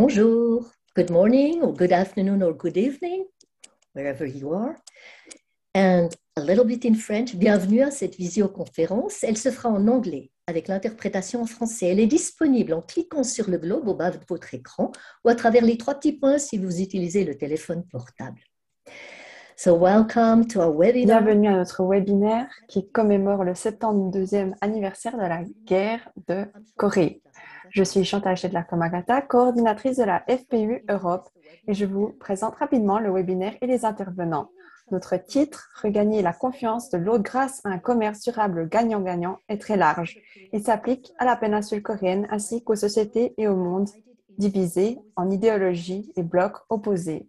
Bonjour, good morning, or good afternoon, or good evening, wherever you are. And a little bit in French. Bienvenue à cette visioconférence. Elle se fera en anglais avec l'interprétation en français. Elle est disponible en cliquant sur le globe au bas de votre écran ou à travers les trois petits points si vous utilisez le téléphone portable. So welcome to our webinar. Bienvenue à notre webinaire qui commémore le 72e anniversaire de la guerre de Corée. Je suis Chantal Shedler-Komagata, coordinatrice de la FPU Europe, et je vous présente rapidement le webinaire et les intervenants. Notre titre, Regagner la confiance de l'autre grâce à un commerce durable gagnant-gagnant, est très large et s'applique à la péninsule coréenne ainsi qu'aux sociétés et au monde divisés en idéologies et blocs opposés.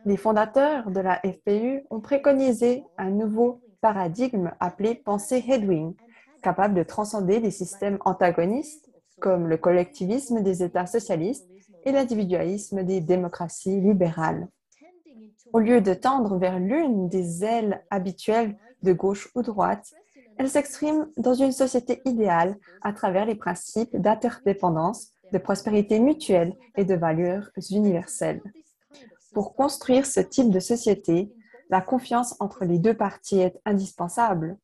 Les fondateurs de la FPU ont préconisé un nouveau paradigme appelé pensée Headwing, capable de transcender les systèmes antagonistes comme le collectivisme des États socialistes et l'individualisme des démocraties libérales. Au lieu de tendre vers l'une des ailes habituelles de gauche ou droite, elle s'exprime dans une société idéale à travers les principes d'interdépendance, de prospérité mutuelle et de valeurs universelles. Pour construire ce type de société, la confiance entre les deux parties est indispensable.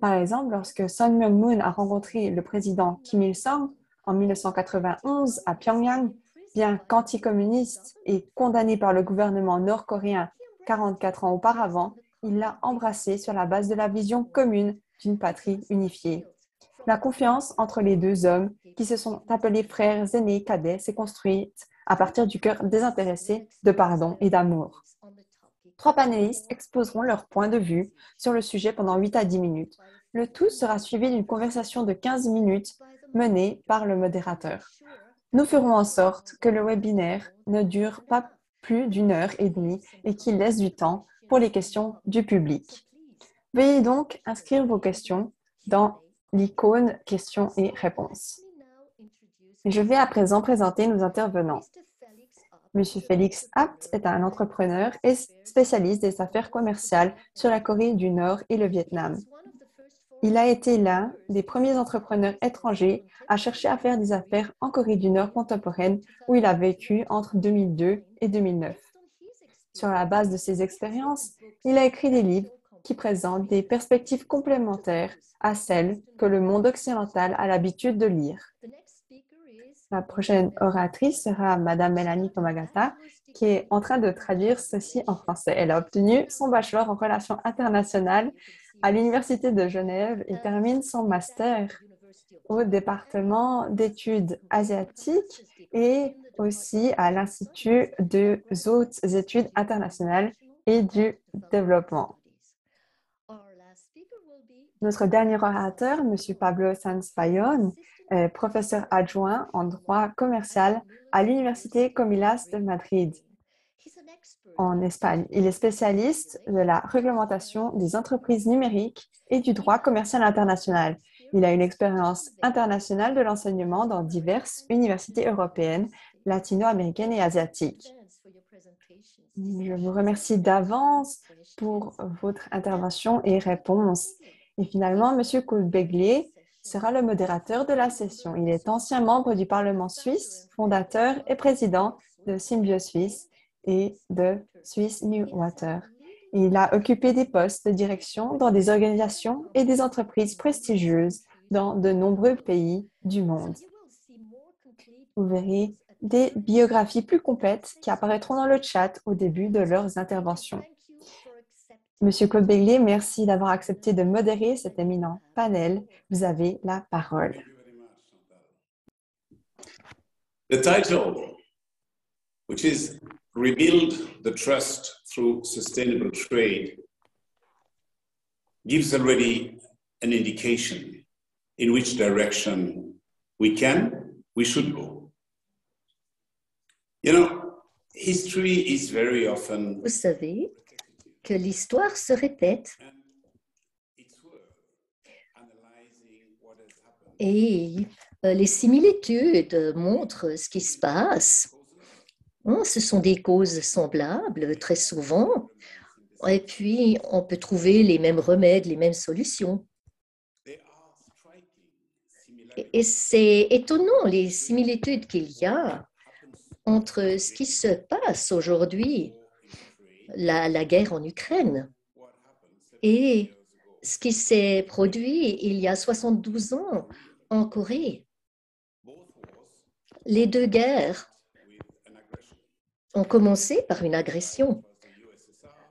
Par exemple, lorsque Sun Myung-moon a rencontré le président Kim Il-sung en 1991 à Pyongyang, bien qu'anticommuniste et condamné par le gouvernement nord-coréen 44 ans auparavant, il l'a embrassé sur la base de la vision commune d'une patrie unifiée. La confiance entre les deux hommes, qui se sont appelés frères aînés cadets, s'est construite à partir du cœur désintéressé de pardon et d'amour. Trois panélistes exposeront leur point de vue sur le sujet pendant 8 à 10 minutes. Le tout sera suivi d'une conversation de 15 minutes menée par le modérateur. Nous ferons en sorte que le webinaire ne dure pas plus d'une heure et demie et qu'il laisse du temps pour les questions du public. Veuillez donc inscrire vos questions dans l'icône questions et réponses. Je vais à présent présenter nos intervenants. Monsieur Félix Apt est un entrepreneur et spécialiste des affaires commerciales sur la Corée du Nord et le Vietnam. Il a été l'un des premiers entrepreneurs étrangers à chercher à faire des affaires en Corée du Nord contemporaine où il a vécu entre 2002 et 2009. Sur la base de ses expériences, il a écrit des livres qui présentent des perspectives complémentaires à celles que le monde occidental a l'habitude de lire. La prochaine oratrice sera Madame Mélanie Komagata, qui est en train de traduire ceci en français. Elle a obtenu son bachelor en relations internationales à l'Université de Genève et termine son master au département d'études asiatiques et aussi à l'Institut des hautes études internationales et du développement. Notre dernier orateur, M. Pablo Sanz Bayon, est professeur adjoint en droit commercial à l'Université Comillas de Madrid, en Espagne. Il est spécialiste de la réglementation des entreprises numériques et du droit commercial international. Il a une expérience internationale de l'enseignement dans diverses universités européennes, latino-américaines et asiatiques. Je vous remercie d'avance pour votre intervention et réponse. Et finalement, M. Kohlbeglé sera le modérateur de la session. Il est ancien membre du Parlement suisse, fondateur et président de Symbios Suisse et de Swiss New Water. Il a occupé des postes de direction dans des organisations et des entreprises prestigieuses dans de nombreux pays du monde. Vous verrez des biographies plus complètes qui apparaîtront dans le chat au début de leurs interventions. Monsieur Kohlbeglé, merci d'avoir accepté de modérer cet éminent panel. Vous avez la parole. The title, which is Rebuild the Trust Through Sustainable Trade, gives already an indication in which direction we should go. You know, history is very often. Vous savez que l'histoire se répète et les similitudes montrent ce qui se passe. Ce sont des causes semblables très souvent et puis on peut trouver les mêmes remèdes, les mêmes solutions. Et c'est étonnant les similitudes qu'il y a entre ce qui se passe aujourd'hui, la guerre en Ukraine, et ce qui s'est produit il y a 72 ans en Corée. Les deux guerres ont commencé par une agression.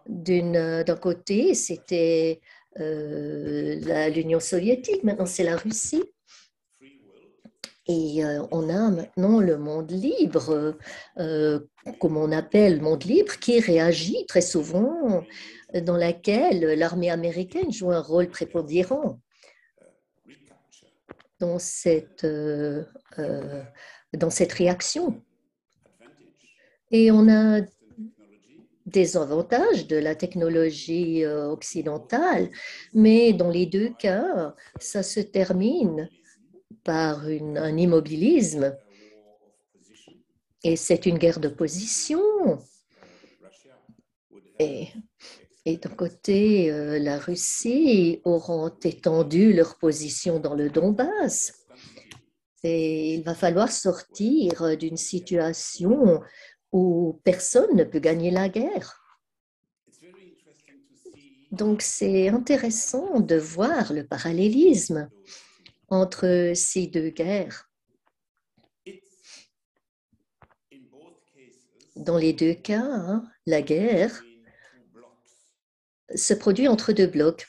D'un côté, c'était l'Union soviétique, maintenant c'est la Russie. Et on a maintenant le monde libre, comme on appelle monde libre, qui réagit très souvent, dans laquelle l'armée américaine joue un rôle prépondérant dans dans cette réaction. Et on a des avantages de la technologie occidentale, mais dans les deux cas, ça se termine par un immobilisme. Et c'est une guerre de position. Et d'un côté, la Russie auront étendu leur position dans le Donbass. Et il va falloir sortir d'une situation où personne ne peut gagner la guerre. Donc, c'est intéressant de voir le parallélisme entre ces deux guerres. Dans les deux cas, la guerre se produit entre deux blocs.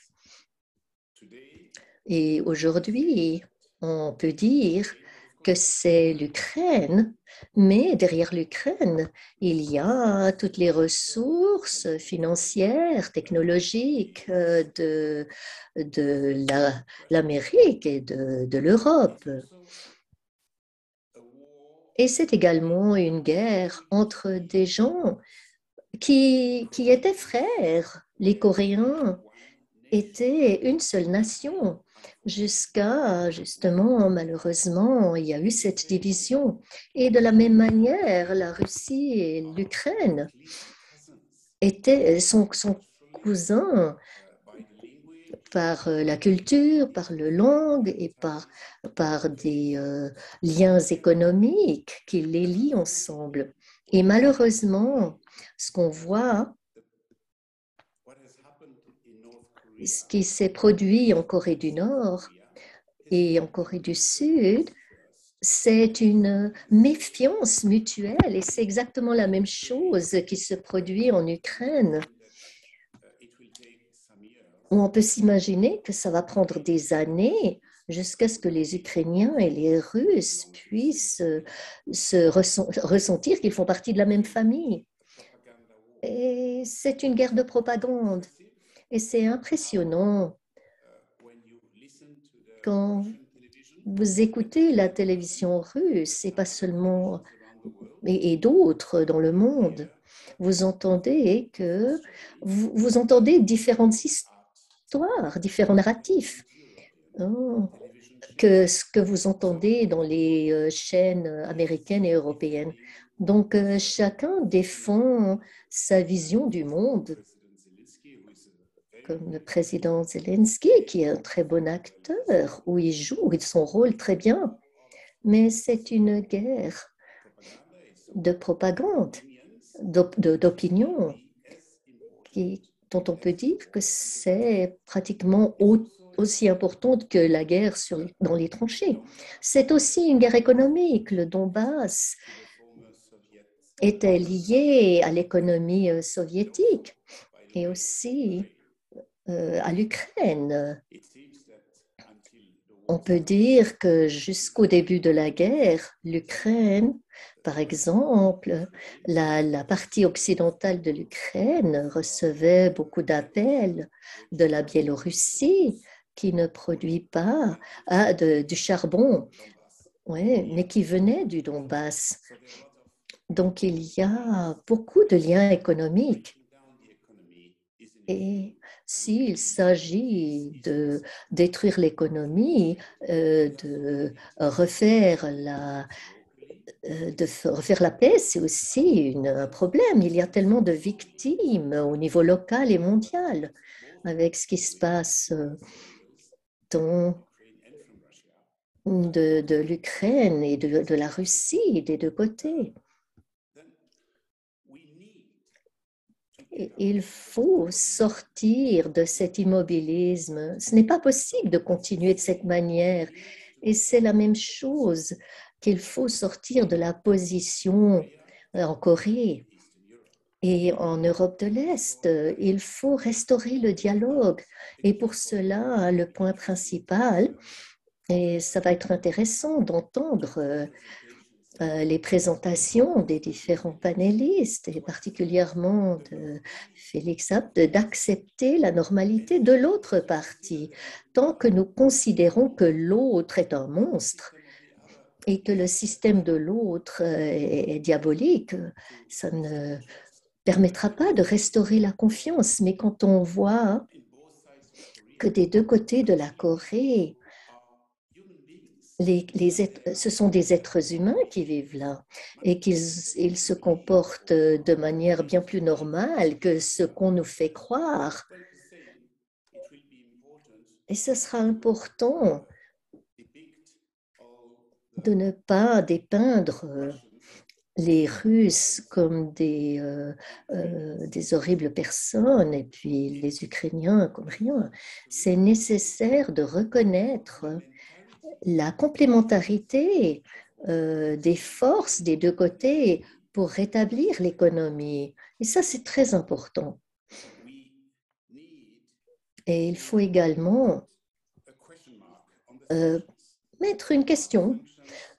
Et aujourd'hui, on peut dire que c'est l'Ukraine, mais derrière l'Ukraine, il y a toutes les ressources financières, technologiques de l'Amérique et de l'Europe. Et c'est également une guerre entre des gens qui étaient frères. Les Coréens étaient une seule nation. Jusqu'à, justement, malheureusement, il y a eu cette division. Et de la même manière, la Russie et l'Ukraine sont cousins par la culture, par la langue et par des liens économiques qui les lient ensemble. Et malheureusement, ce qu'on voit, ce qui s'est produit en Corée du Nord et en Corée du Sud, c'est une méfiance mutuelle et c'est exactement la même chose qui se produit en Ukraine. On peut s'imaginer que ça va prendre des années jusqu'à ce que les Ukrainiens et les Russes puissent ressentir qu'ils font partie de la même famille. Et c'est une guerre de propagande. Et c'est impressionnant quand vous écoutez la télévision russe, et pas seulement, et d'autres dans le monde, vous entendez vous entendez différentes histoires, différents narratifs, que ce que vous entendez dans les chaînes américaines et européennes. Donc, chacun défend sa vision du monde, comme le président Zelensky, qui est un très bon acteur, où il joue son rôle très bien. Mais c'est une guerre de propagande, d'opinion, dont on peut dire que c'est pratiquement aussi importante que la guerre dans les tranchées. C'est aussi une guerre économique. Le Donbass était lié à l'économie soviétique et aussi à l'Ukraine. On peut dire que jusqu'au début de la guerre, l'Ukraine, par exemple, la partie occidentale de l'Ukraine recevait beaucoup d'appels de la Biélorussie qui ne produit pas du charbon, ouais, mais qui venait du Donbass. Donc, il y a beaucoup de liens économiques. Et s'il s'agit de détruire l'économie, de refaire la paix, c'est aussi un problème. Il y a tellement de victimes au niveau local et mondial avec ce qui se passe de l'Ukraine et de la Russie, des deux côtés. Il faut sortir de cet immobilisme. Ce n'est pas possible de continuer de cette manière. Et c'est la même chose qu'il faut sortir de la position en Corée et en Europe de l'Est. Il faut restaurer le dialogue. Et pour cela, le point principal, et ça va être intéressant d'entendre les présentations des différents panélistes, et particulièrement de Félix Abt, d'accepter la normalité de l'autre partie, tant que nous considérons que l'autre est un monstre et que le système de l'autre est diabolique, ça ne permettra pas de restaurer la confiance. Mais quand on voit que des deux côtés de la Corée, ce sont des êtres humains qui vivent là et qu'ils se comportent de manière bien plus normale que ce qu'on nous fait croire. Et ce sera important de ne pas dépeindre les Russes comme des horribles personnes et puis les Ukrainiens comme rien. C'est nécessaire de reconnaître la complémentarité des forces des deux côtés pour rétablir l'économie. Et ça, c'est très important. Et il faut également mettre une question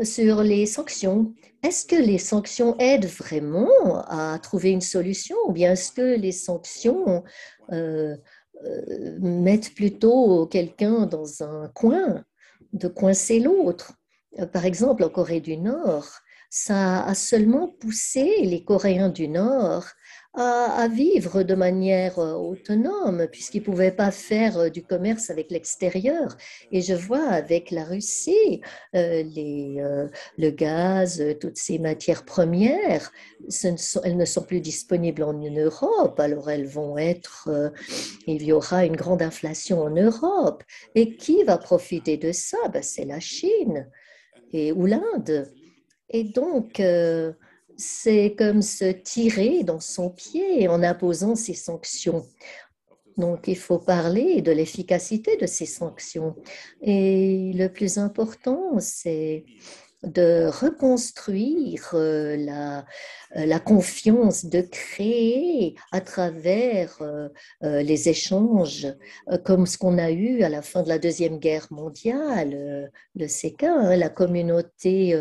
sur les sanctions. Est-ce que les sanctions aident vraiment à trouver une solution ou bien est-ce que les sanctions mettent plutôt quelqu'un dans un coin de coincer l'autre? Par exemple, en Corée du Nord, ça a seulement poussé les Coréens du Nord à vivre de manière autonome, puisqu'ils ne pouvaient pas faire du commerce avec l'extérieur. Et je vois avec la Russie, le gaz, toutes ces matières premières, elles ne sont plus disponibles en Europe, alors elles vont il y aura une grande inflation en Europe. Et qui va profiter de ça? Ben, c'est la Chine ou l'Inde. Et donc, c'est comme se tirer dans son pied en imposant ces sanctions. Donc, il faut parler de l'efficacité de ces sanctions. Et le plus important, c'est de reconstruire la confiance, de créer à travers les échanges, comme ce qu'on a eu à la fin de la Deuxième Guerre mondiale, le CECA, hein, la communauté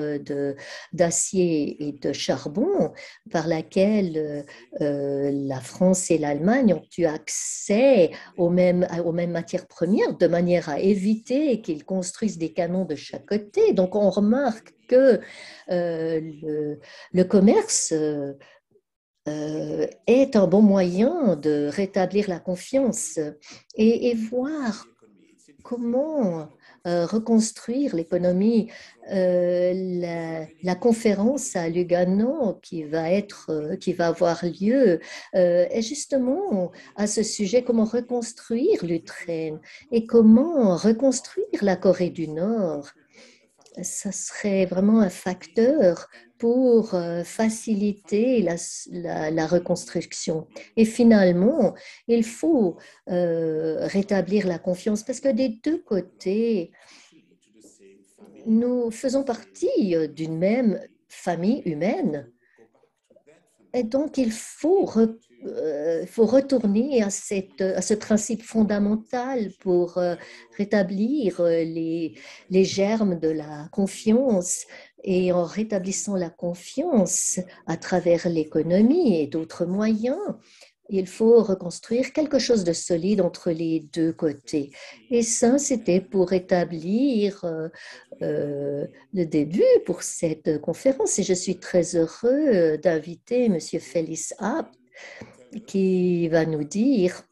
d'acier et de charbon, par laquelle la France et l'Allemagne ont eu accès aux mêmes matières premières, de manière à éviter qu'ils construisent des canons de chaque côté. Donc, on remarque que le commerce est un bon moyen de rétablir la confiance et voir comment reconstruire l'économie. La conférence à Lugano qui va avoir lieu est justement à ce sujet, comment reconstruire l'Ukraine et comment reconstruire la Corée du Nord. Ça serait vraiment un facteur pour faciliter la reconstruction. Et finalement, il faut rétablir la confiance parce que des deux côtés, nous faisons partie d'une même famille humaine. Et donc, il faut retourner à ce principe fondamental pour rétablir les germes de la confiance. Et en rétablissant la confiance à travers l'économie et d'autres moyens, il faut reconstruire quelque chose de solide entre les deux côtés. Et ça, c'était pour établir le début pour cette conférence. Et je suis très heureux d'inviter M. Félix Abt qui va nous dire,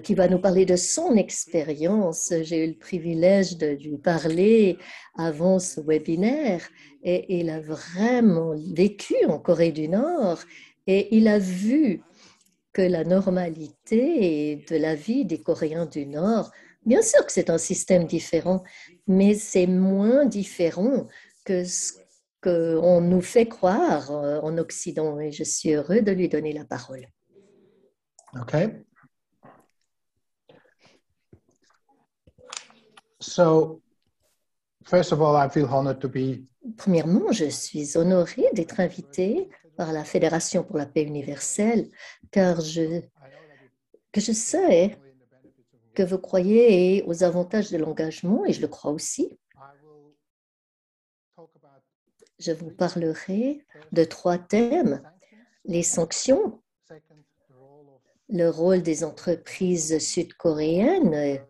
qui va nous parler de son expérience. J'ai eu le privilège de lui parler avant ce webinaire et il a vraiment vécu en Corée du Nord et il a vu que la normalité de la vie des Coréens du Nord Bien sûr que c'est un système différent, mais c'est moins différent que ce qu'on nous fait croire en Occident et je suis heureux de lui donner la parole. Okay. So, first of all, I feel honored to be. Premièrement, je suis honorée d'être invitée par la Fédération pour la paix universelle, car je sais que vous croyez aux avantages de l'engagement, et je le crois aussi. Je vous parlerai de 3 thèmes: les sanctions, le rôle des entreprises sud-coréennes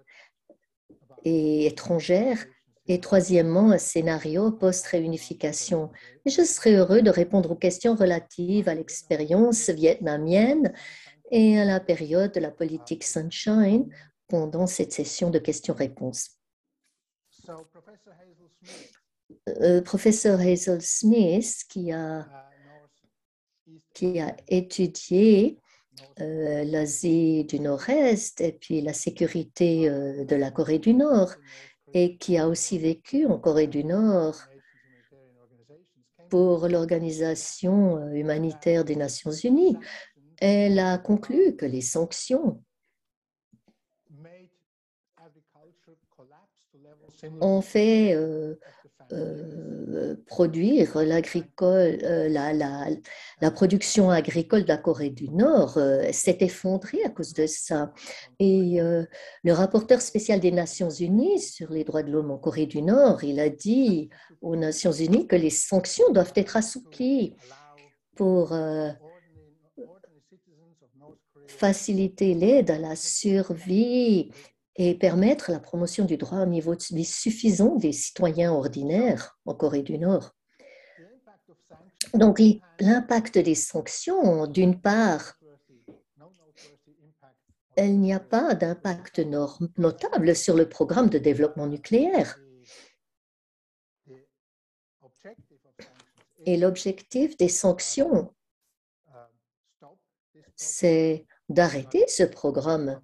et étrangères, et troisièmement, un scénario post-réunification. Je serai heureux de répondre aux questions relatives à l'expérience vietnamienne et à la période de la politique Sunshine pendant cette session de questions-réponses. Professeur Hazel Smith, qui a étudié l'Asie du Nord-Est et puis la sécurité de la Corée du Nord, et qui a aussi vécu en Corée du Nord pour l'Organisation humanitaire des Nations Unies. Elle a conclu que les sanctions ont fait produire la production agricole de la Corée du Nord s'est effondrée à cause de ça. Et le rapporteur spécial des Nations Unies sur les droits de l'homme en Corée du Nord, il a dit aux Nations Unies que les sanctions doivent être assouplies pour faciliter l'aide à la survie et permettre la promotion du droit au niveau suffisant des citoyens ordinaires en Corée du Nord. Donc, l'impact des sanctions, d'une part, il n'y a pas d'impact notable sur le programme de développement nucléaire. Et l'objectif des sanctions, c'est d'arrêter ce programme.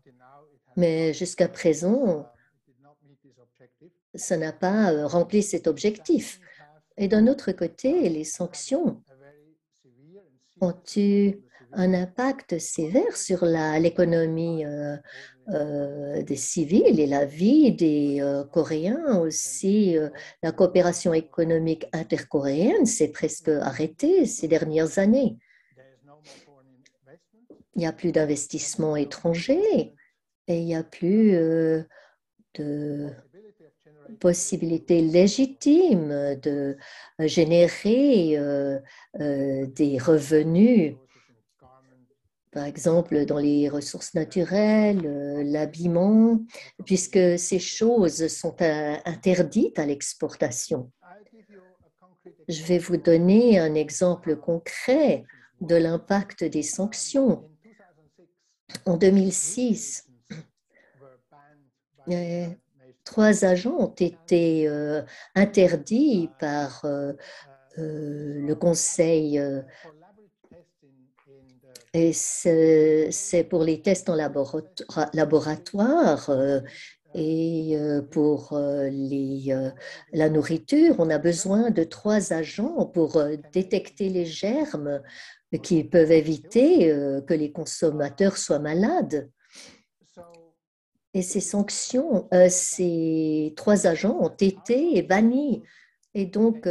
Mais jusqu'à présent, ça n'a pas rempli cet objectif. Et d'un autre côté, les sanctions ont eu un impact sévère sur l'économie des civils et la vie des Coréens aussi. La coopération économique intercoréenne s'est presque arrêtée ces dernières années. Il n'y a plus d'investissement étranger et il n'y a plus de possibilité légitime de générer des revenus, par exemple dans les ressources naturelles, l'habillement, puisque ces choses sont interdites à l'exportation. Je vais vous donner un exemple concret de l'impact des sanctions. En 2006, 3 agents ont été interdits par le Conseil et c'est pour les tests en laboratoire et pour la nourriture. On a besoin de 3 agents pour détecter les germes qui peuvent éviter que les consommateurs soient malades. Et ces sanctions, ces 3 agents ont été bannis. Et donc,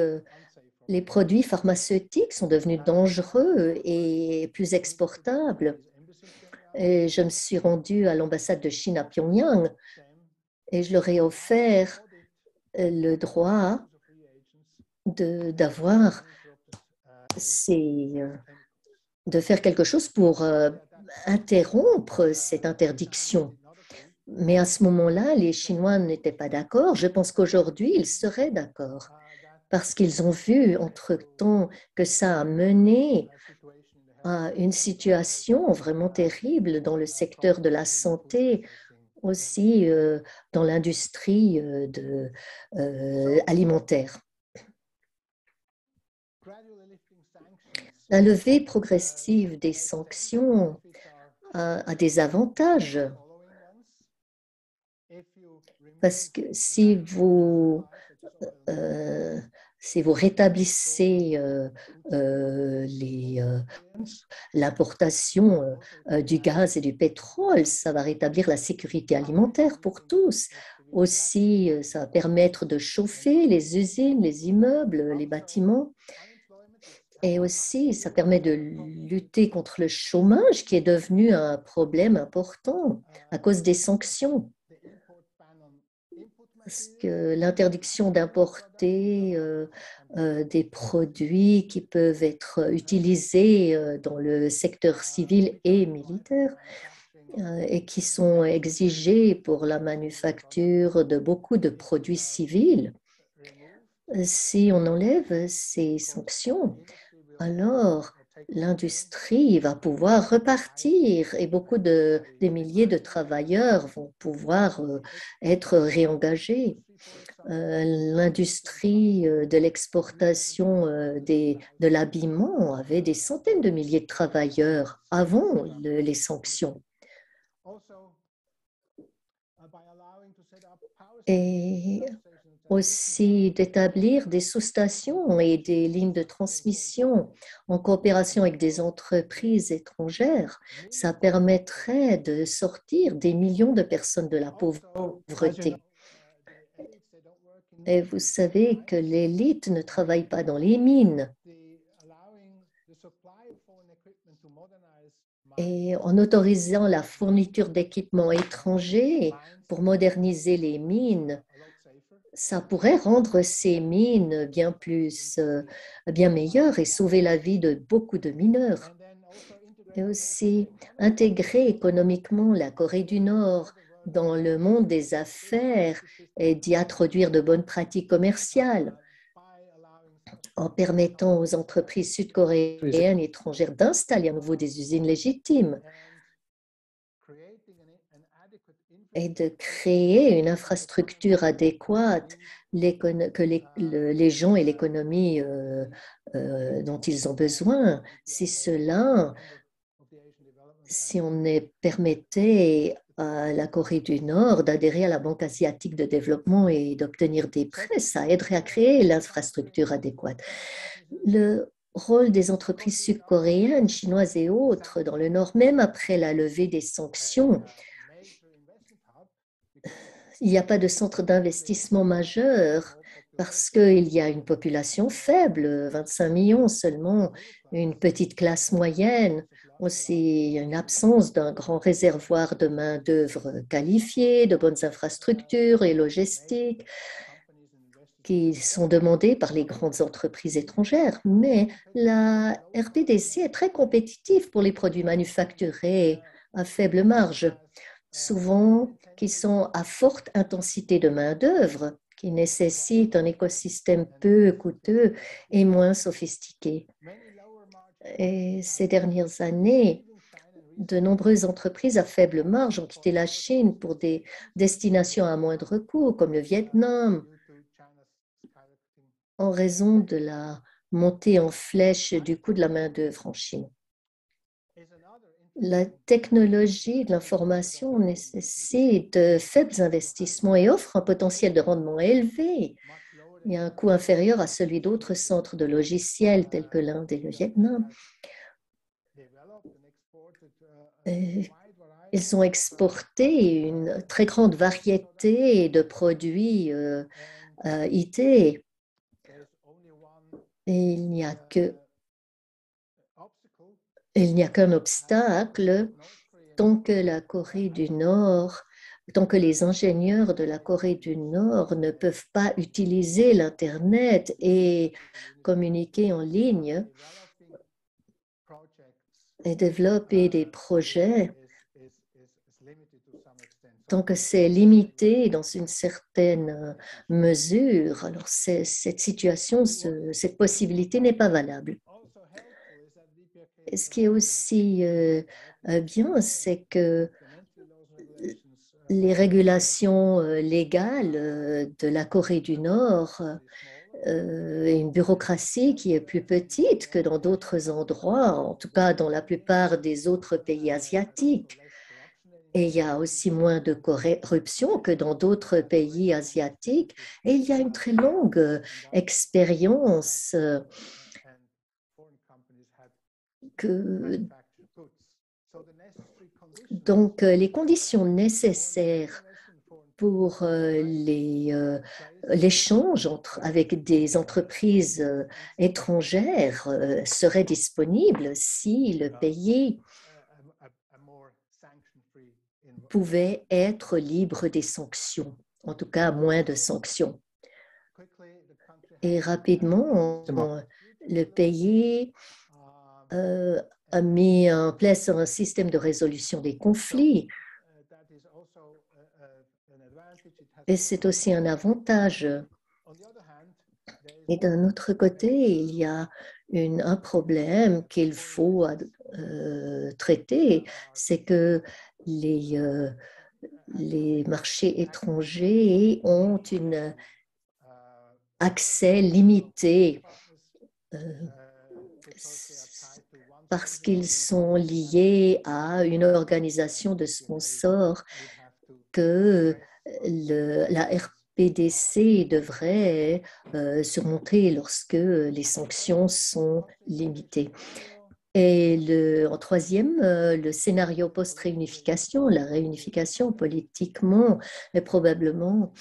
les produits pharmaceutiques sont devenus dangereux et plus exportables. Et je me suis rendue à l'ambassade de Chine à Pyongyang et je leur ai offert le droit d'avoir de faire quelque chose pour interrompre cette interdiction. Mais à ce moment-là, les Chinois n'étaient pas d'accord. Je pense qu'aujourd'hui, ils seraient d'accord parce qu'ils ont vu entre-temps que ça a mené à une situation vraiment terrible dans le secteur de la santé, aussi dans l'industrie alimentaire. La levée progressive des sanctions a des avantages. Parce que si vous rétablissez l'importation du gaz et du pétrole, ça va rétablir la sécurité alimentaire pour tous. Aussi, ça va permettre de chauffer les usines, les immeubles, les bâtiments. Et aussi, ça permet de lutter contre le chômage qui est devenu un problème important à cause des sanctions. Parce que l'interdiction d'importer des produits qui peuvent être utilisés dans le secteur civil et militaire et qui sont exigés pour la manufacture de beaucoup de produits civils. Si on enlève ces sanctions, alors l'industrie va pouvoir repartir et des milliers de travailleurs vont pouvoir être réengagés. L'industrie de l'exportation de l'habillement avait des centaines de milliers de travailleurs avant les sanctions. Et aussi d'établir des sous-stations et des lignes de transmission en coopération avec des entreprises étrangères. Ça permettrait de sortir des millions de personnes de la pauvreté. Et vous savez que l'élite ne travaille pas dans les mines. Et en autorisant la fourniture d'équipements étrangers pour moderniser les mines, ça pourrait rendre ces mines bien meilleures et sauver la vie de beaucoup de mineurs. Et aussi intégrer économiquement la Corée du Nord dans le monde des affaires et d'y introduire de bonnes pratiques commerciales en permettant aux entreprises sud-coréennes et étrangères d'installer à nouveau des usines légitimes et de créer une infrastructure adéquate que les gens et l'économie dont ils ont besoin. Si on permettait à la Corée du Nord d'adhérer à la Banque asiatique de développement et d'obtenir des prêts, ça aiderait à créer l'infrastructure adéquate. Le rôle des entreprises sud-coréennes, chinoises et autres dans le Nord, même après la levée des sanctions, il n'y a pas de centre d'investissement majeur parce qu'il y a une population faible, 25 millions seulement, une petite classe moyenne, aussi une absence d'un grand réservoir de main-d'œuvre qualifiée, de bonnes infrastructures et logistiques qui sont demandées par les grandes entreprises étrangères. Mais la RPDC est très compétitive pour les produits manufacturés à faible marge, souvent qui sont à forte intensité de main-d'œuvre, qui nécessitent un écosystème peu coûteux et moins sophistiqué. Et ces dernières années, de nombreuses entreprises à faible marge ont quitté la Chine pour des destinations à moindre coût, comme le Vietnam, en raison de la montée en flèche du coût de la main-d'œuvre en Chine. La technologie de l'information nécessite de faibles investissements et offre un potentiel de rendement élevé et un coût inférieur à celui d'autres centres de logiciels tels que l'Inde et le Vietnam. Ils ont exporté une très grande variété de produits IT et il n'y a qu'un obstacle tant que les ingénieurs de la Corée du Nord ne peuvent pas utiliser l'Internet et communiquer en ligne et développer des projets, tant que c'est limité dans une certaine mesure, alors cette situation, cette possibilité n'est pas valable. Et ce qui est aussi bien, c'est que les régulations légales de la Corée du Nord et une bureaucratie qui est plus petite que dans d'autres endroits, en tout cas dans la plupart des autres pays asiatiques. Et il y a aussi moins de corruption que dans d'autres pays asiatiques. Et il y a une très longue expérience que donc les conditions nécessaires pour l'échange avec des entreprises étrangères seraient disponibles si le pays pouvait être libre des sanctions, en tout cas moins de sanctions. Et rapidement, le pays a mis en place un système de résolution des conflits. Et c'est aussi un avantage. Et d'un autre côté, il y a un problème qu'il faut traiter, c'est que les marchés étrangers ont un accès limité parce qu'ils sont liés à une organisation de sponsors que la RPDC devrait surmonter lorsque les sanctions sont limitées. Et en troisième, le scénario post-réunification, la réunification politiquement est probablement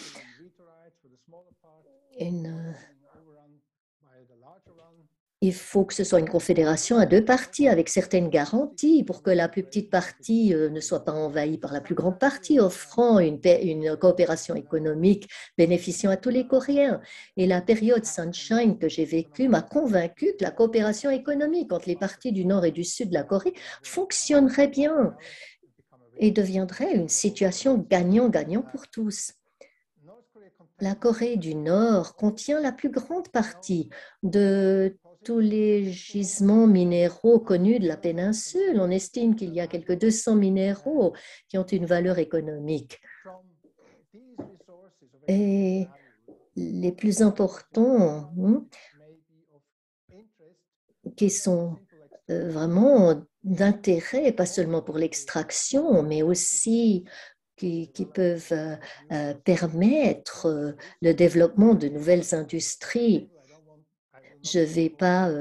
il faut que ce soit une confédération à deux parties avec certaines garanties pour que la plus petite partie ne soit pas envahie par la plus grande partie, offrant une coopération économique bénéficiant à tous les Coréens. Et la période Sunshine que j'ai vécue m'a convaincu que la coopération économique entre les parties du Nord et du Sud de la Corée fonctionnerait bien et deviendrait une situation gagnant-gagnant pour tous. La Corée du Nord contient la plus grande partie de tous les gisements minéraux connus de la péninsule. On estime qu'il y a quelques 200 minéraux qui ont une valeur économique. Et les plus importants, qui sont vraiment d'intérêt, pas seulement pour l'extraction, mais aussi qui peuvent permettre le développement de nouvelles industries. Je ne vais pas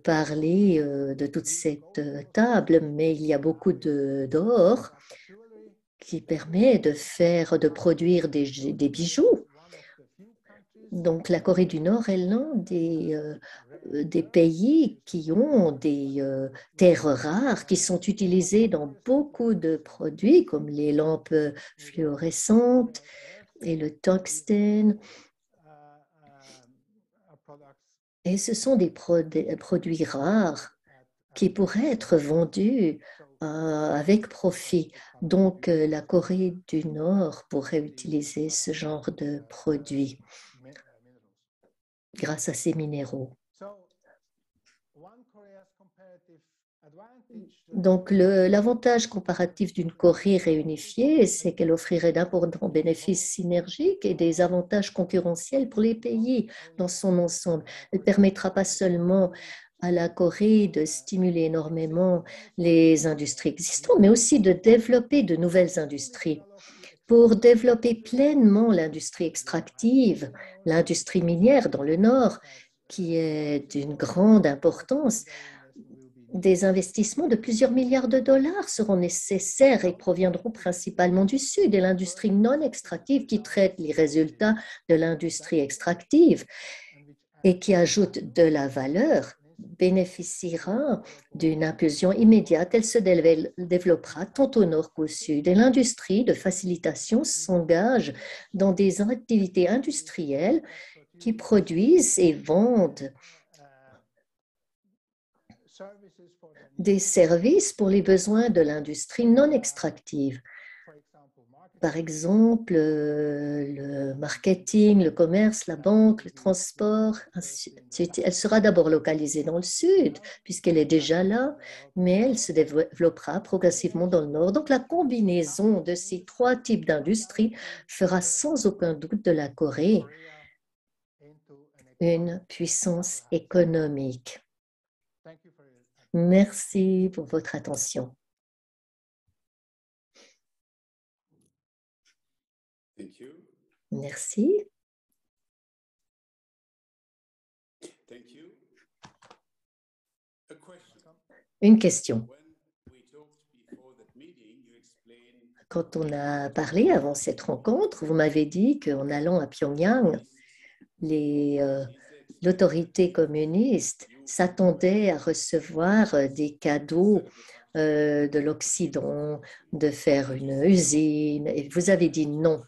parler de toute cette table, mais il y a beaucoup d'or qui permet de produire des bijoux. Donc la Corée du Nord est l'un des pays qui ont des terres rares qui sont utilisées dans beaucoup de produits comme les lampes fluorescentes et le tungstène. Et ce sont des produits rares qui pourraient être vendus avec profit. Donc, la Corée du Nord pourrait utiliser ce genre de produits grâce à ces minéraux. Donc, l'avantage comparatif d'une Corée réunifiée, c'est qu'elle offrirait d'importants bénéfices synergiques et des avantages concurrentiels pour les pays dans son ensemble. Elle ne permettra pas seulement à la Corée de stimuler énormément les industries existantes, mais aussi de développer de nouvelles industries. Pour développer pleinement l'industrie extractive, l'industrie minière dans le Nord, qui est d'une grande importance, des investissements de plusieurs milliards de dollars seront nécessaires et proviendront principalement du Sud et l'industrie non extractive qui traite les résultats de l'industrie extractive et qui ajoute de la valeur bénéficiera d'une impulsion immédiate. Elle se développera tant au nord qu'au sud. Et l'industrie de facilitation s'engage dans des activités industrielles qui produisent et vendent des services pour les besoins de l'industrie non extractive. Par exemple, le marketing, le commerce, la banque, le transport. Elle sera d'abord localisée dans le sud, puisqu'elle est déjà là, mais elle se développera progressivement dans le nord. Donc, la combinaison de ces trois types d'industries fera sans aucun doute de la Corée une puissance économique. Merci pour votre attention. Thank you. Merci. Thank you. A question. Une question. When we talked before that meeting, you explained Quand on a parlé avant cette rencontre, vous m'avez dit qu'en allant à Pyongyang, l'autorité communiste s'attendait à recevoir des cadeaux de l'Occident, de faire une usine. Et vous avez dit non.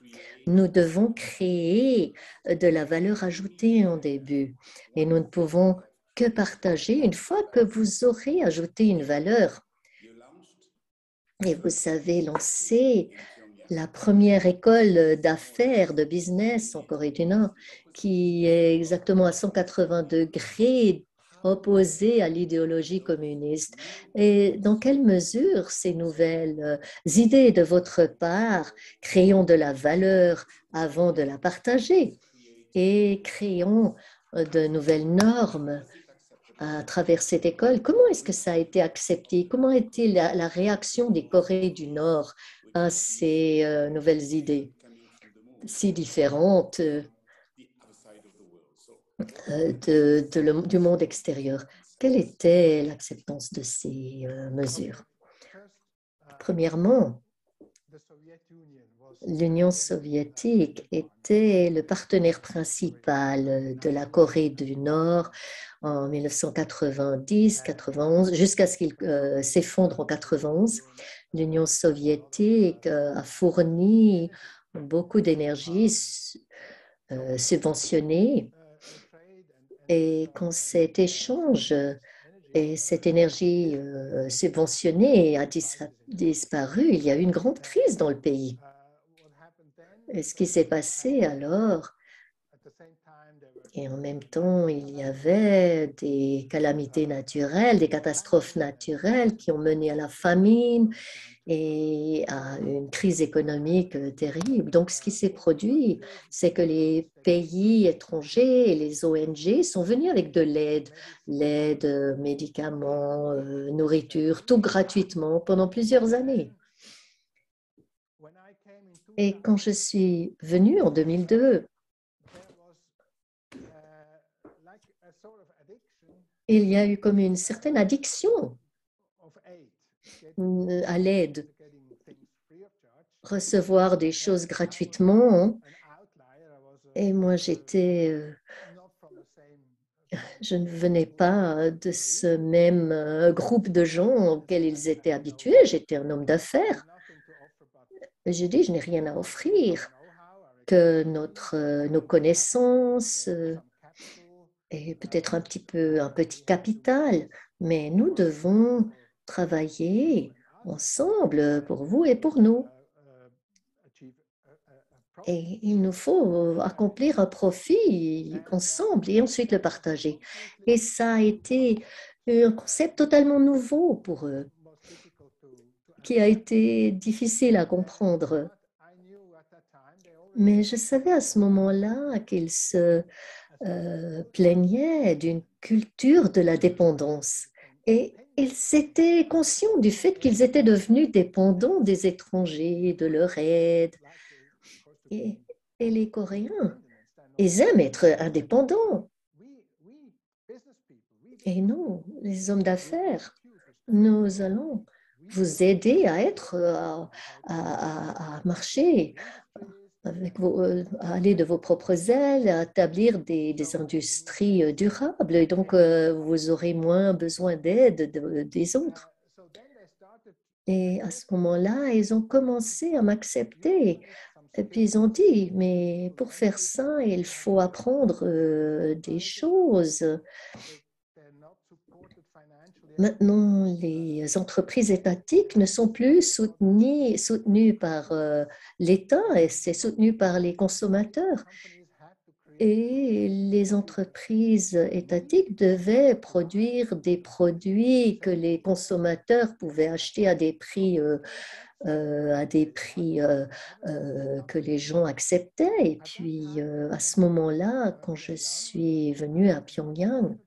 Nous devons créer de la valeur ajoutée en début. Et nous ne pouvons que partager une fois que vous aurez ajouté une valeur. you launched Et vous avez lancé la première école d'affaires, de business en Corée du Nord, qui est exactement à 180 degrés opposée à l'idéologie communiste. Et dans quelle mesure ces nouvelles idées de votre part, créons de la valeur avant de la partager et créons de nouvelles normes à travers cette école. Comment est-ce que ça a été accepté? Comment a été la réaction des Corées du Nord à ces nouvelles idées si différentes the other side of the world? So du monde extérieur? Quelle était l'acceptance de ces mesures? Premièrement, l'Union soviétique était le partenaire principal de la Corée du Nord en 1990-91, jusqu'à ce qu'il s'effondre en 91. L'Union soviétique a fourni beaucoup d'énergie subventionnée, et quand cet échange et cette énergie subventionnée a disparu, il y a eu une grande crise dans le pays. Et ce qui s'est passé alors, et en même temps, il y avait des calamités naturelles, des catastrophes naturelles qui ont mené à la famine et à une crise économique terrible. Donc, ce qui s'est produit, c'est que les pays étrangers et les ONG sont venus avec de l'aide, médicaments, nourriture, tout gratuitement pendant plusieurs années. Et quand je suis venue en 2002, il y a eu comme une certaine addiction à l'aide, recevoir des choses gratuitement. Et moi, je ne venais pas de ce même groupe de gens auxquels ils étaient habitués. J'étais un homme d'affaires. J'ai dit, je n'ai rien à offrir que nos connaissances et peut-être un petit capital, mais nous devons travailler ensemble pour vous et pour nous. Et il nous faut accomplir un profit ensemble et ensuite le partager. Et ça a été un concept totalement nouveau pour eux, qui a été difficile à comprendre. Mais je savais à ce moment-là qu'ils se plaignaient d'une culture de la dépendance. Et ils étaient conscients du fait qu'ils étaient devenus dépendants des étrangers, de leur aide. Et les Coréens, ils aiment être indépendants. Et nous, les hommes d'affaires, nous allons vous aider à marcher à aller de vos propres ailes, à établir des industries durables. Et donc, vous aurez moins besoin d'aide des autres. Et à ce moment-là, ils ont commencé à m'accepter. Et puis ils ont dit, mais pour faire ça, il faut apprendre des choses. Maintenant, les entreprises étatiques ne sont plus soutenues par l'État, et c'est soutenu par les consommateurs. Et les entreprises étatiques devaient produire des produits que les consommateurs pouvaient acheter à des prix que les gens acceptaient. Et puis, à ce moment-là, quand je suis venue à Pyongyang,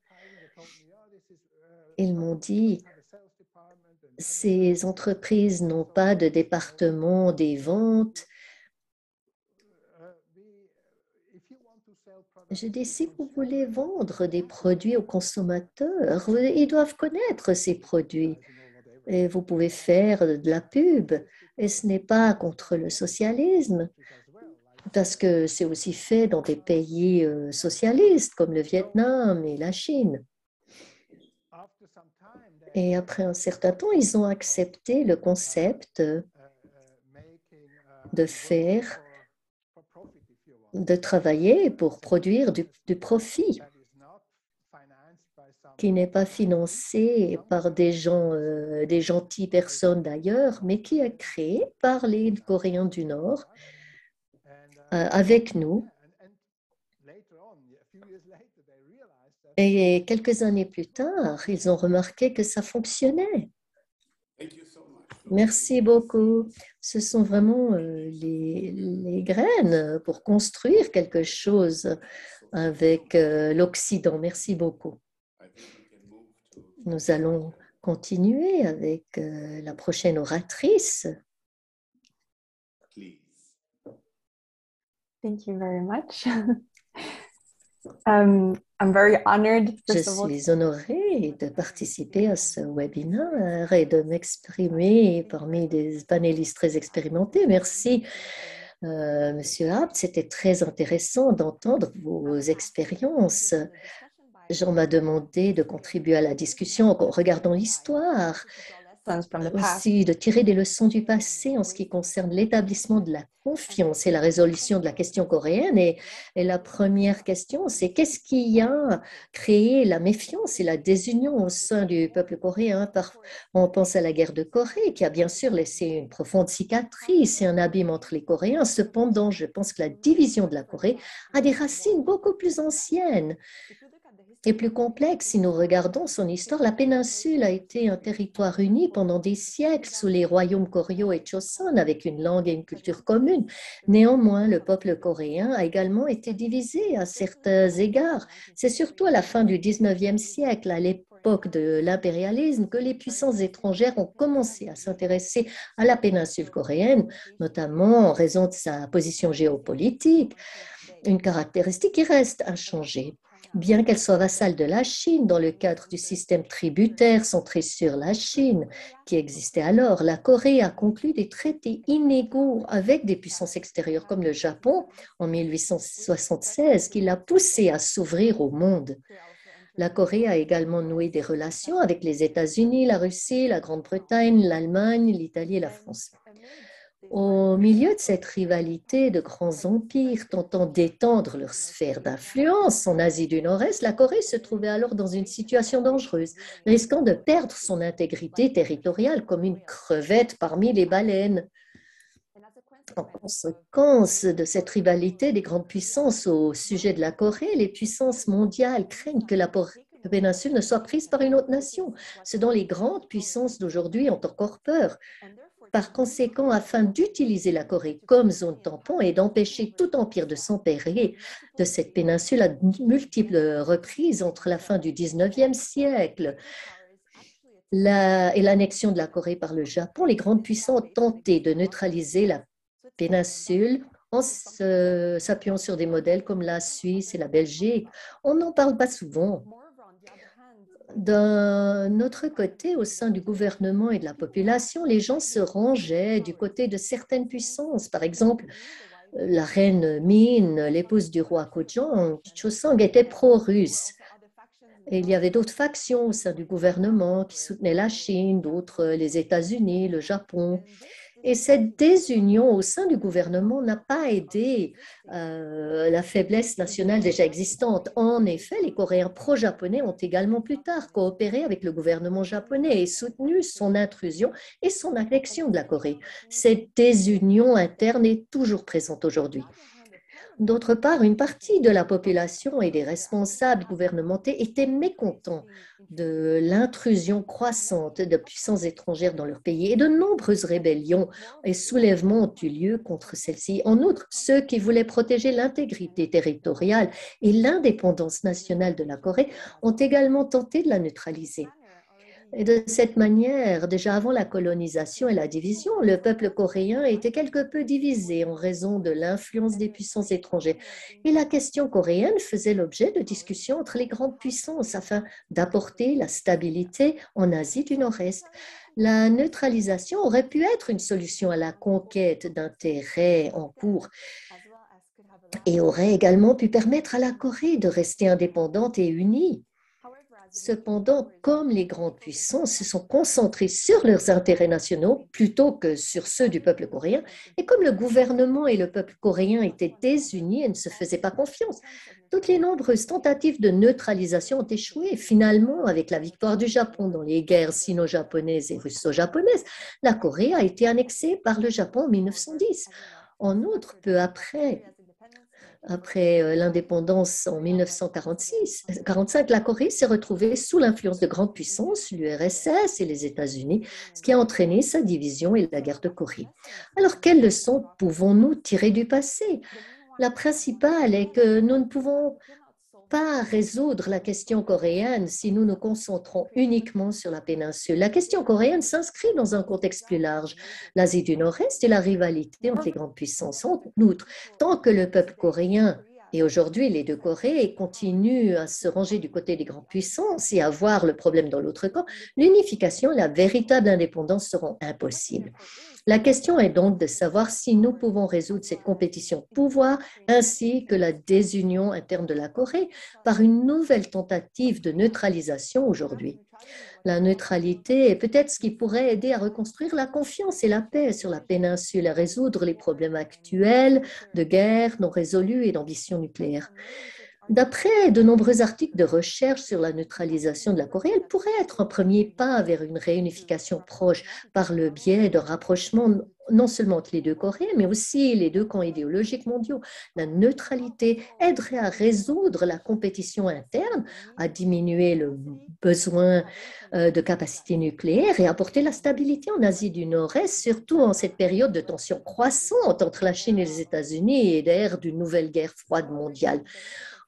ils m'ont dit, ces entreprises n'ont pas de département des ventes Je dis, si vous voulez vendre des produits aux consommateurs, ils doivent connaître ces produits. Et vous pouvez faire de la pub. Et ce n'est pas contre le socialisme, parce que c'est aussi fait dans des pays socialistes comme le Vietnam et la Chine. Et après un certain temps, ils ont accepté le concept de faire, de travailler pour produire du profit qui n'est pas financé par des gens, des gentilles personnes d'ailleurs, mais qui est créé par les Coréens du Nord avec nous. Et quelques années plus tard, ils ont remarqué que ça fonctionnait. Merci beaucoup. Ce sont vraiment les graines pour construire quelque chose avec l'Occident. Merci beaucoup. Nous allons continuer avec la prochaine oratrice. Thank you very much. I'm very honored. Je suis honorée de participer à ce webinaire et de m'exprimer parmi des panélistes très expérimentés. Merci, Monsieur Abt. C'était très intéressant d'entendre vos expériences. Jean m'a demandé de contribuer à la discussion en regardant l'histoire, aussi de tirer des leçons du passé en ce qui concerne l'établissement de la confiance et la résolution de la question coréenne. Et la première question, c'est qu'est-ce qui a créé la méfiance et la désunion au sein du peuple coréen? On pense à la guerre de Corée qui a bien sûr laissé une profonde cicatrice et un abîme entre les Coréens. Cependant, je pense que la division de la Corée a des racines beaucoup plus anciennes et plus complexe. Si nous regardons son histoire, la péninsule a été un territoire uni pendant des siècles sous les royaumes Koryo et Choson avec une langue et une culture commune. Néanmoins, le peuple coréen a également été divisé à certains égards. C'est surtout à la fin du 19e siècle, à l'époque de l'impérialisme, que les puissances étrangères ont commencé à s'intéresser à la péninsule coréenne, notamment en raison de sa position géopolitique, une caractéristique qui reste inchangée. Bien qu'elle soit vassale de la Chine dans le cadre du système tributaire centré sur la Chine qui existait alors, la Corée a conclu des traités inégaux avec des puissances extérieures comme le Japon en 1876 qui l'a poussée à s'ouvrir au monde. La Corée a également noué des relations avec les États-Unis, la Russie, la Grande-Bretagne, l'Allemagne, l'Italie et la France. Au milieu de cette rivalité de grands empires tentant d'étendre leur sphère d'influence en Asie du Nord-Est, la Corée se trouvait alors dans une situation dangereuse, risquant de perdre son intégrité territoriale comme une crevette parmi les baleines. En conséquence de cette rivalité des grandes puissances au sujet de la Corée, les puissances mondiales craignent que la péninsule ne soit prise par une autre nation, ce dont les grandes puissances d'aujourd'hui ont encore peur. Par conséquent, afin d'utiliser la Corée comme zone tampon et d'empêcher tout empire de s'emparer de cette péninsule à multiples reprises entre la fin du 19e siècle et l'annexion de la Corée par le Japon, les grandes puissances ont tenté de neutraliser la péninsule en s'appuyant sur des modèles comme la Suisse et la Belgique. On n'en parle pas souvent. D'un autre côté, au sein du gouvernement et de la population, les gens se rangeaient du côté de certaines puissances. Par exemple, la reine Min, l'épouse du roi Kojong, Chosang, était pro-russe. Et il y avait d'autres factions au sein du gouvernement qui soutenaient la Chine, d'autres les États-Unis, le Japon. Et cette désunion au sein du gouvernement n'a pas aidé la faiblesse nationale déjà existante. En effet, les Coréens pro-japonais ont également plus tard coopéré avec le gouvernement japonais et soutenu son intrusion et son annexion de la Corée. Cette désunion interne est toujours présente aujourd'hui. D'autre part, une partie de la population et des responsables gouvernementaux étaient mécontents de l'intrusion croissante de puissances étrangères dans leur pays et de nombreuses rébellions et soulèvements ont eu lieu contre celles-ci. En outre, ceux qui voulaient protéger l'intégrité territoriale et l'indépendance nationale de la Corée ont également tenté de la neutraliser. Et de cette manière, déjà avant la colonisation et la division, le peuple coréen était quelque peu divisé en raison de l'influence des puissances étrangères. Et la question coréenne faisait l'objet de discussions entre les grandes puissances afin d'apporter la stabilité en Asie du Nord-Est. La neutralisation aurait pu être une solution à la conquête d'intérêts en cours et aurait également pu permettre à la Corée de rester indépendante et unie. Cependant, comme les grandes puissances se sont concentrées sur leurs intérêts nationaux plutôt que sur ceux du peuple coréen, et comme le gouvernement et le peuple coréen étaient désunis et ne se faisaient pas confiance, toutes les nombreuses tentatives de neutralisation ont échoué. Finalement, avec la victoire du Japon dans les guerres sino-japonaises et russo-japonaises, la Corée a été annexée par le Japon en 1910. En outre, peu après l'indépendance en 1945, la Corée s'est retrouvée sous l'influence de grandes puissances, l'URSS et les États-Unis, ce qui a entraîné sa division et la guerre de Corée. Alors, quelles leçons pouvons-nous tirer du passé? La principale est que nous ne pouvons pas résoudre la question coréenne si nous nous concentrons uniquement sur la péninsule. La question coréenne s'inscrit dans un contexte plus large, l'Asie du Nord-Est et la rivalité entre les grandes puissances. En outre, tant que le peuple coréen et aujourd'hui les deux Corées continuent à se ranger du côté des grandes puissances et à voir le problème dans l'autre camp, l'unification et la véritable indépendance seront impossibles. La question est donc de savoir si nous pouvons résoudre cette compétition de pouvoir ainsi que la désunion interne de la Corée par une nouvelle tentative de neutralisation aujourd'hui. La neutralité est peut-être ce qui pourrait aider à reconstruire la confiance et la paix sur la péninsule, à résoudre les problèmes actuels de guerre non résolus et d'ambition nucléaire. D'après de nombreux articles de recherche sur la neutralisation de la Corée, elle pourrait être un premier pas vers une réunification proche par le biais d'un rapprochement non seulement entre les deux Corées, mais aussi les deux camps idéologiques mondiaux. La neutralité aiderait à résoudre la compétition interne, à diminuer le besoin de capacité nucléaire et apporter la stabilité en Asie du Nord-Est, surtout en cette période de tension croissante entre la Chine et les États-Unis et l'ère d'une nouvelle guerre froide mondiale.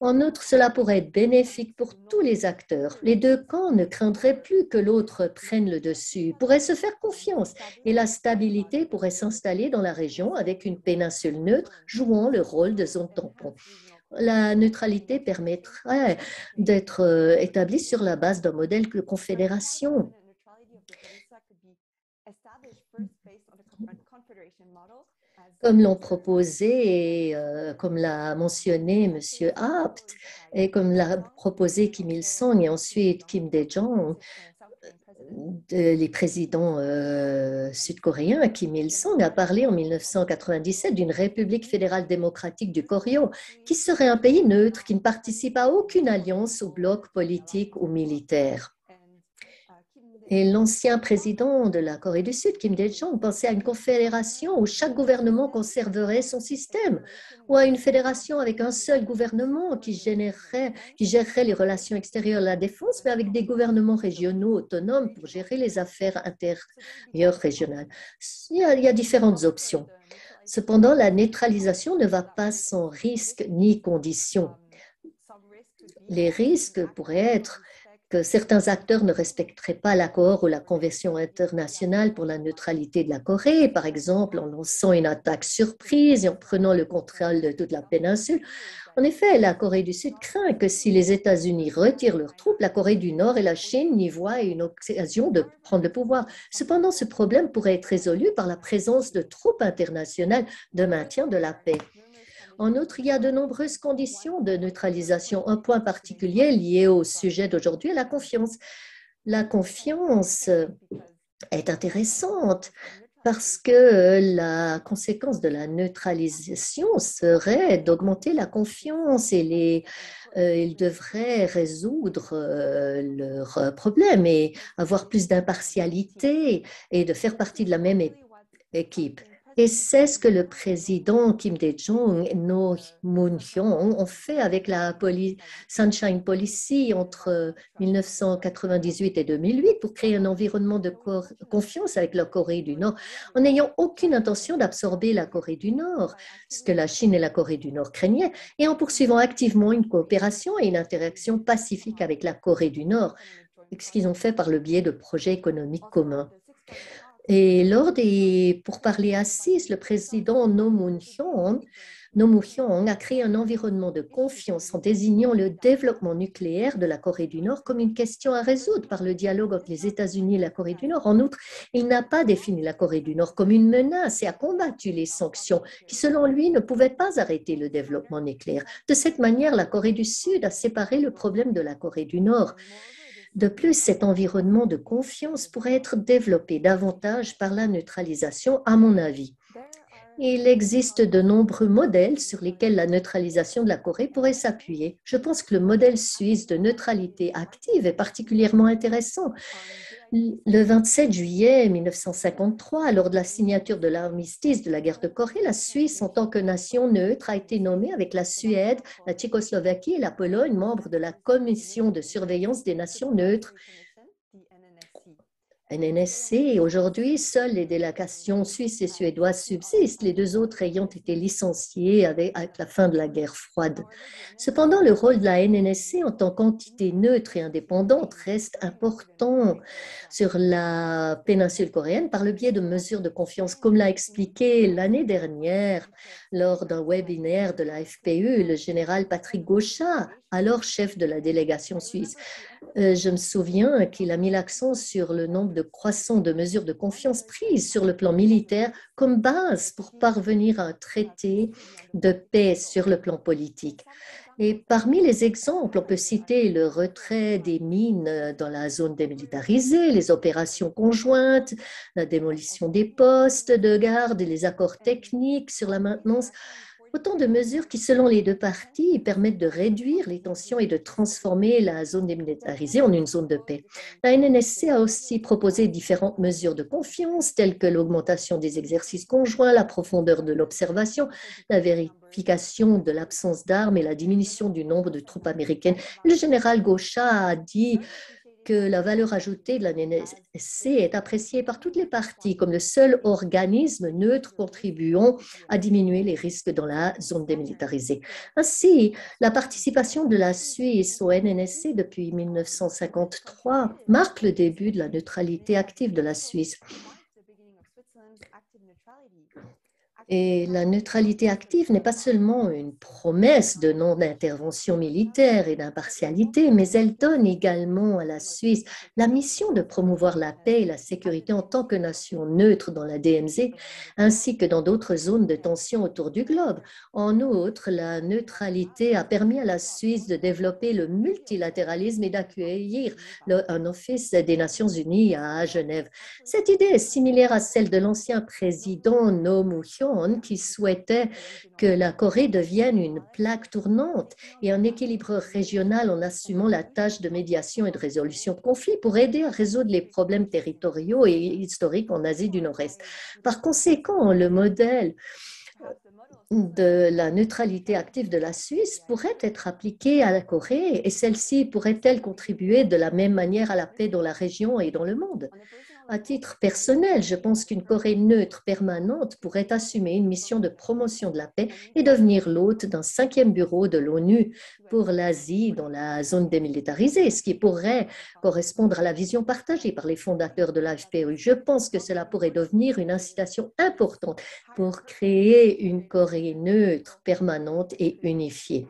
En outre, cela pourrait être bénéfique pour tous les acteurs. Les deux camps ne craindraient plus que l'autre prenne le dessus, pourraient se faire confiance et la stabilité pourrait s'installer dans la région avec une péninsule neutre jouant le rôle de zone tampon. La neutralité permettrait d'être établie sur la base d'un modèle de confédération. Comme l'ont proposé et comme l'a mentionné M. Abt et comme l'a proposé Kim Il-sung et ensuite Kim Dae-jong, les présidents sud-coréens. Kim Il-sung a parlé en 1997 d'une République fédérale démocratique du Koryo, qui serait un pays neutre, qui ne participe à aucune alliance ou bloc politique ou militaire. Et l'ancien président de la Corée du Sud, Kim Dae-jong, pensait à une confédération où chaque gouvernement conserverait son système, ou à une fédération avec un seul gouvernement qui gérerait les relations extérieures et la défense, mais avec des gouvernements régionaux autonomes pour gérer les affaires intérieures régionales. Il y a différentes options. Cependant, la neutralisation ne va pas sans risque ni condition. Les risques pourraient être que certains acteurs ne respecteraient pas l'accord ou la convention internationale pour la neutralité de la Corée, par exemple en lançant une attaque surprise et en prenant le contrôle de toute la péninsule. En effet, la Corée du Sud craint que si les États-Unis retirent leurs troupes, la Corée du Nord et la Chine y voient une occasion de prendre le pouvoir. Cependant, ce problème pourrait être résolu par la présence de troupes internationales de maintien de la paix. En outre, il y a de nombreuses conditions de neutralisation. Un point particulier lié au sujet d'aujourd'hui est la confiance. La confiance est intéressante parce que la conséquence de la neutralisation serait d'augmenter la confiance et ils devraient résoudre leurs problèmes et avoir plus d'impartialité et de faire partie de la même équipe. Et c'est ce que le président Kim Dae-jong et No Moon-hyung ont fait avec la Sunshine Policy entre 1998 et 2008 pour créer un environnement de confiance avec la Corée du Nord, en n'ayant aucune intention d'absorber la Corée du Nord, ce que la Chine et la Corée du Nord craignaient, et en poursuivant activement une coopération et une interaction pacifique avec la Corée du Nord. ce qu'ils ont fait par le biais de projets économiques communs. Et lors des pourparlers à 6, le président Roh Moo-hyung a créé un environnement de confiance en désignant le développement nucléaire de la Corée du Nord comme une question à résoudre par le dialogue entre les États-Unis et la Corée du Nord. En outre, il n'a pas défini la Corée du Nord comme une menace et a combattu les sanctions qui, selon lui, ne pouvaient pas arrêter le développement nucléaire. De cette manière, la Corée du Sud a séparé le problème de la Corée du Nord. De plus, cet environnement de confiance pourrait être développé davantage par la neutralisation, à mon avis. Il existe de nombreux modèles sur lesquels la neutralisation de la Corée pourrait s'appuyer. Je pense que le modèle suisse de neutralité active est particulièrement intéressant. Le 27 juillet 1953, lors de la signature de l'armistice de la guerre de Corée, la Suisse, en tant que nation neutre, a été nommée avec la Suède, la Tchécoslovaquie et la Pologne, membres de la Commission de surveillance des nations neutres. NNSC. Aujourd'hui, seules les délégations suisses et suédoises subsistent, les deux autres ayant été licenciées avec la fin de la guerre froide. Cependant, le rôle de la NNSC en tant qu'entité neutre et indépendante reste important sur la péninsule coréenne par le biais de mesures de confiance, comme l'a expliqué l'année dernière lors d'un webinaire de la FPU, le général Patrick Gauchat, alors chef de la délégation suisse. Je me souviens qu'il a mis l'accent sur le nombre de croissant de mesures de confiance prises sur le plan militaire comme base pour parvenir à un traité de paix sur le plan politique. Et parmi les exemples, on peut citer le retrait des mines dans la zone démilitarisée, les opérations conjointes, la démolition des postes de garde et les accords techniques sur la maintenance. Autant de mesures qui, selon les deux parties, permettent de réduire les tensions et de transformer la zone démilitarisée en une zone de paix. La NNSC a aussi proposé différentes mesures de confiance, telles que l'augmentation des exercices conjoints, la profondeur de l'observation, la vérification de l'absence d'armes et la diminution du nombre de troupes américaines. Le général Gauchat a dit que la valeur ajoutée de la NNSC est appréciée par toutes les parties comme le seul organisme neutre contribuant à diminuer les risques dans la zone démilitarisée. Ainsi, la participation de la Suisse au NNSC depuis 1953 marque le début de la neutralité active de la Suisse. Et la neutralité active n'est pas seulement une promesse de non-intervention militaire et d'impartialité, mais elle donne également à la Suisse la mission de promouvoir la paix et la sécurité en tant que nation neutre dans la DMZ, ainsi que dans d'autres zones de tension autour du globe. En outre, la neutralité a permis à la Suisse de développer le multilatéralisme et d'accueillir un office des Nations Unies à Genève. Cette idée est similaire à celle de l'ancien président Roh Moo-hyung, qui souhaitait que la Corée devienne une plaque tournante et un équilibre régional en assumant la tâche de médiation et de résolution de conflits pour aider à résoudre les problèmes territoriaux et historiques en Asie du Nord-Est. Par conséquent, le modèle de la neutralité active de la Suisse pourrait être appliquée à la Corée et celle-ci pourrait-elle contribuer de la même manière à la paix dans la région et dans le monde? À titre personnel, je pense qu'une Corée neutre permanente pourrait assumer une mission de promotion de la paix et devenir l'hôte d'un 5e bureau de l'ONU pour l'Asie dans la zone démilitarisée, ce qui pourrait correspondre à la vision partagée par les fondateurs de l'AFPU. Je pense que cela pourrait devenir une incitation importante pour créer une Corée neutre, permanente et unifiée.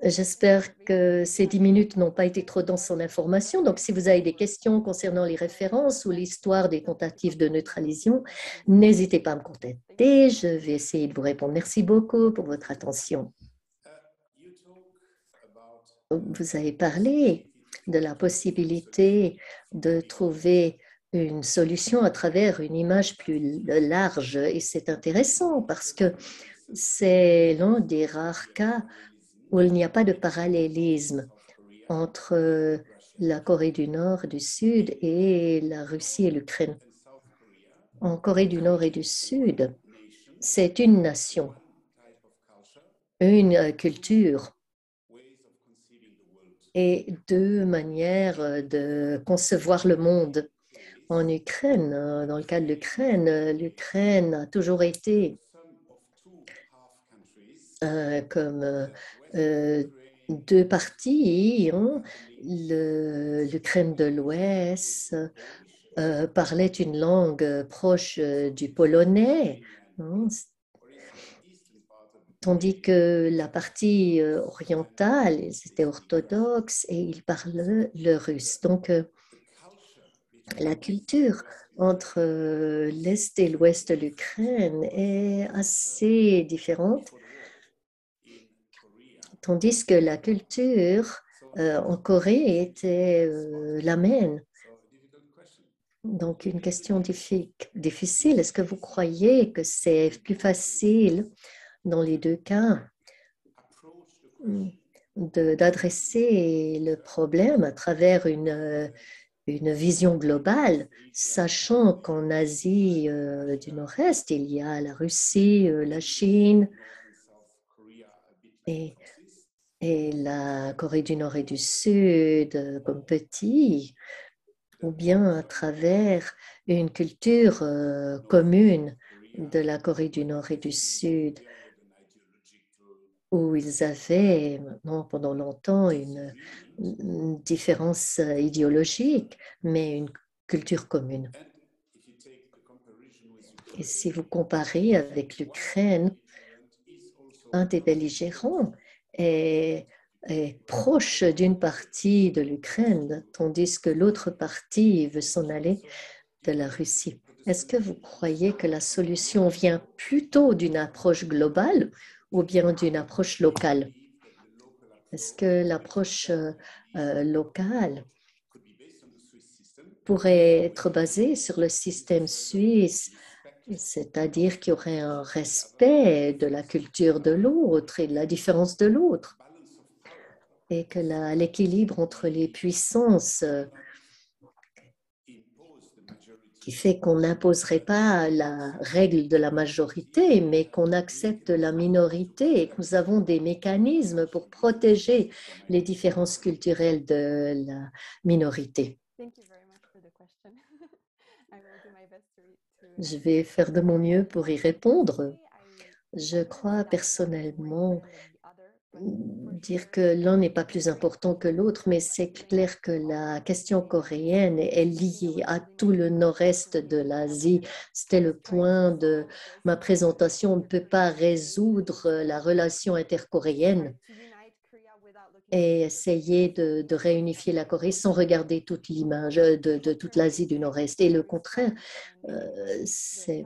J'espère que ces 10 minutes n'ont pas été trop denses en informations. Donc, si vous avez des questions concernant les références ou l'histoire des tentatives de neutralisation, n'hésitez pas à me contacter. Je vais essayer de vous répondre. Merci beaucoup pour votre attention. Vous avez parlé de la possibilité de trouver une solution à travers une image plus large. Et c'est intéressant parce que c'est l'un des rares cas où il n'y a pas de parallélisme entre la Corée du Nord et du Sud et la Russie et l'Ukraine. En Corée du Nord et du Sud, c'est une nation, une culture et deux manières de concevoir le monde. En Ukraine, dans le cas de l'Ukraine, l'Ukraine a toujours été comme deux parties, hein. L'Ukraine de l'Ouest parlait une langue proche du polonais, hein, tandis que la partie orientale, ils étaient orthodoxes et ils parlaient le russe. Donc, la culture entre l'Est et l'Ouest de l'Ukraine est assez différente, tandis que la culture en Corée était la même. Donc, une question difficile. Est-ce que vous croyez que c'est plus facile dans les deux cas d'adresser le problème à travers une vision globale, sachant qu'en Asie du Nord-Est, il y a la Russie, la Chine et la Corée du Nord et du Sud comme petits, ou bien à travers une culture commune de la Corée du Nord et du Sud, où ils avaient maintenant pendant longtemps une différence idéologique, mais une culture commune. Et si vous comparez avec l'Ukraine, un des belligérants est proche d'une partie de l'Ukraine, tandis que l'autre partie veut s'en aller de la Russie. Est-ce que vous croyez que la solution vient plutôt d'une approche globale ou bien d'une approche locale? Est-ce que l'approche locale pourrait être basée sur le système suisse, c'est-à-dire qu'il y aurait un respect de la culture de l'autre et de la différence de l'autre, et que l'équilibre entre les puissances qui fait qu'on n'imposerait pas la règle de la majorité, mais qu'on accepte la minorité et que nous avons des mécanismes pour protéger les différences culturelles de la minorité. Je vais faire de mon mieux pour y répondre. Je crois personnellement dire que l'un n'est pas plus important que l'autre, mais c'est clair que la question coréenne est liée à tout le nord-est de l'Asie. C'était le point de ma présentation. On ne peut pas résoudre la relation intercoréenne et essayer de réunifier la Corée sans regarder toute l'image de toute l'Asie du Nord-Est. Et le contraire, c'est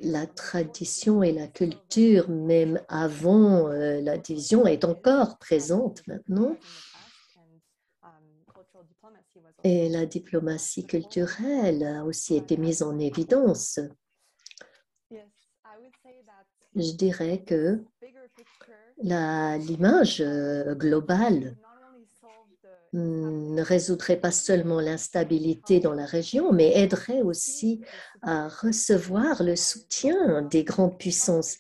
la tradition et la culture, même avant la division, est encore présente maintenant. Et la diplomatie culturelle a aussi été mise en évidence. Je dirais que l'image globale ne résoudrait pas seulement l'instabilité dans la région, mais aiderait aussi à recevoir le soutien des grandes puissances.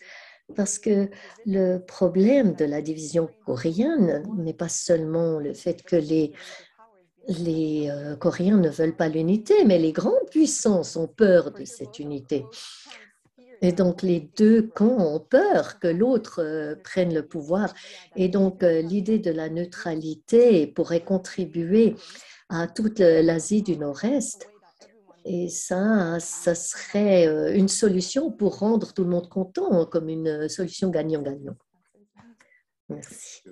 Parce que le problème de la division coréenne n'est pas seulement le fait que les Coréens ne veulent pas l'unité, mais les grandes puissances ont peur de cette unité. Et donc, les deux camps ont peur que l'autre prenne le pouvoir. Et donc, l'idée de la neutralité pourrait contribuer à toute l'Asie du Nord-Est. Et ça serait une solution pour rendre tout le monde content, comme une solution gagnant-gagnant. Merci.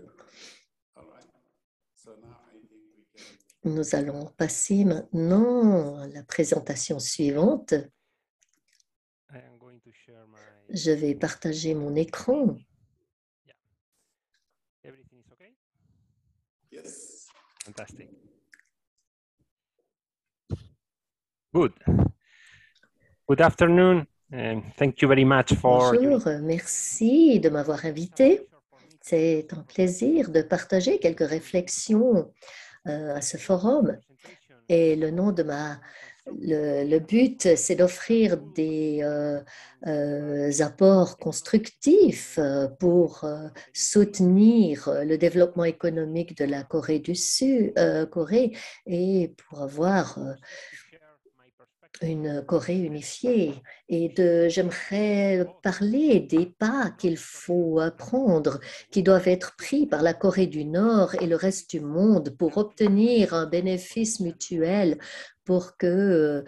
Nous allons passer maintenant à la présentation suivante. Je vais partager mon écran. Yes. Fantastic. Good. Good afternoon. Thank you very much for. Bonjour, merci de m'avoir invité. C'est un plaisir de partager quelques réflexions à ce forum. Et le nom de le but, c'est d'offrir des apports constructifs pour soutenir le développement économique de la Corée du Sud, Corée, et pour avoir une Corée unifiée et j'aimerais parler des pas qu'il faut prendre, qui doivent être pris par la Corée du Nord et le reste du monde pour obtenir un bénéfice mutuel pour que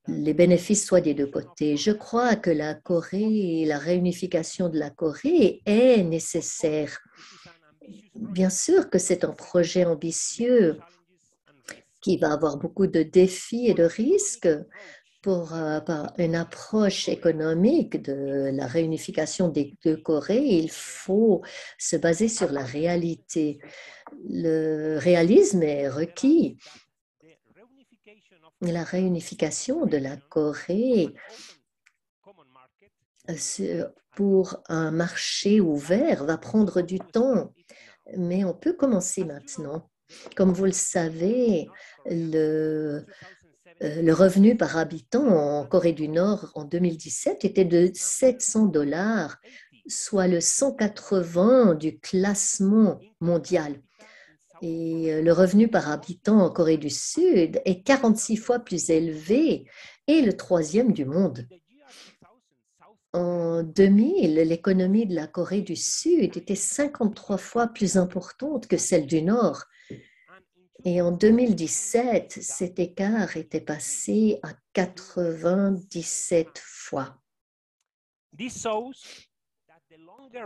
les bénéfices soient des deux côtés. Je crois que la Corée, la réunification de la Corée est nécessaire. Bien sûr que c'est un projet ambitieux qui va avoir beaucoup de défis et de risques pour une approche économique de la réunification des deux Corées. Il faut se baser sur la réalité. Le réalisme est requis. La réunification de la Corée pour un marché ouvert va prendre du temps, mais on peut commencer maintenant. Comme vous le savez, le revenu par habitant en Corée du Nord en 2017 était de $700, soit le 180 du classement mondial. Et le revenu par habitant en Corée du Sud est 46 fois plus élevé et le troisième du monde. En 2000, l'économie de la Corée du Sud était 53 fois plus importante que celle du Nord. Et en 2017, cet écart était passé à 97 fois.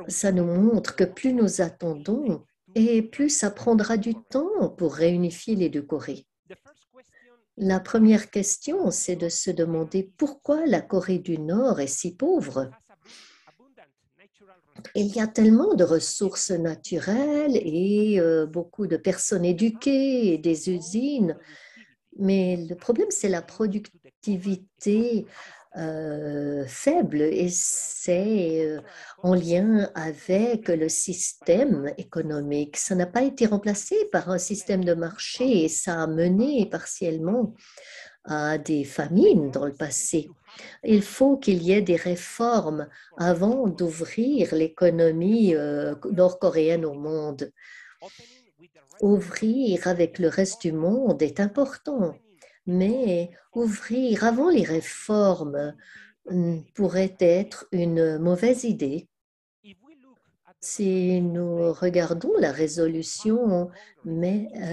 Ça nous montre que plus nous attendons et plus ça prendra du temps pour réunifier les deux Corées. La première question, c'est de se demander pourquoi la Corée du Nord est si pauvre. Il y a tellement de ressources naturelles et beaucoup de personnes éduquées et des usines, mais le problème, c'est la productivité faible et c'est en lien avec le système économique. Ça n'a pas été remplacé par un système de marché et ça a mené partiellement à des famines dans le passé. Il faut qu'il y ait des réformes avant d'ouvrir l'économie nord-coréenne au monde. Ouvrir avec le reste du monde est important, mais ouvrir avant les réformes pourrait être une mauvaise idée. Si nous regardons la résolution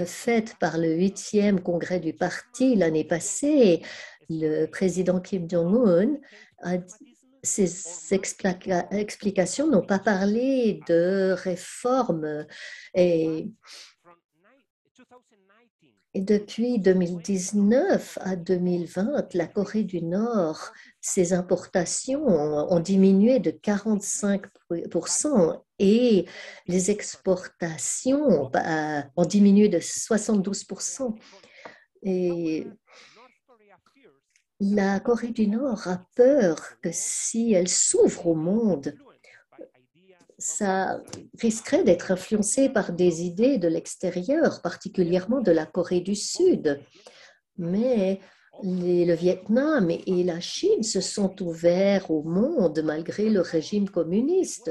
faite par le 8e congrès du parti l'année passée, le président Kim Jong-un, ses explications n'ont pas parlé de réformes et depuis 2019 à 2020, la Corée du Nord, ses importations ont diminué de 45% et les exportations ont diminué de 72%. Et la Corée du Nord a peur que si elle s'ouvre au monde, ça risquerait d'être influencé par des idées de l'extérieur, particulièrement de la Corée du Sud. Mais le Vietnam et la Chine se sont ouverts au monde malgré le régime communiste.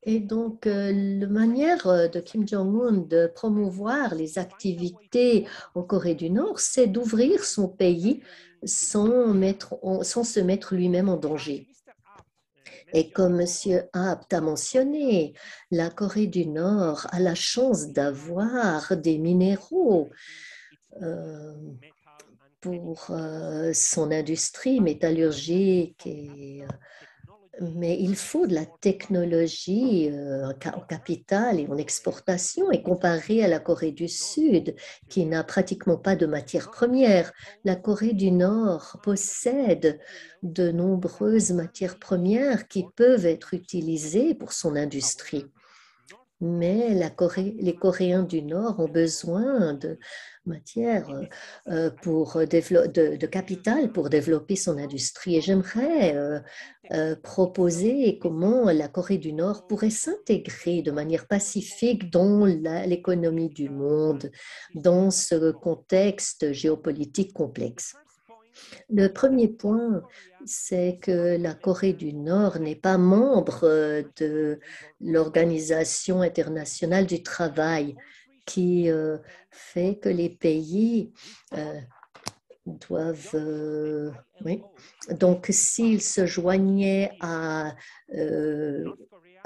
Et donc, la manière de Kim Jong-un de promouvoir les activités en Corée du Nord, c'est d'ouvrir son pays sans se mettre lui-même en danger. Et comme M. Abt a mentionné, la Corée du Nord a la chance d'avoir des minéraux pour son industrie métallurgique, mais il faut de la technologie en capital et en exportation. Et comparé à la Corée du Sud, qui n'a pratiquement pas de matières premières, la Corée du Nord possède de nombreuses matières premières qui peuvent être utilisées pour son industrie. Mais les Coréens du Nord ont besoin de matière de capital pour développer son industrie. Et j'aimerais proposer comment la Corée du Nord pourrait s'intégrer de manière pacifique dans l'économie du monde, dans ce contexte géopolitique complexe. Le premier point, c'est que la Corée du Nord n'est pas membre de l'Organisation internationale du travail qui fait que les pays doivent, oui. Donc, s'ils se joignaient à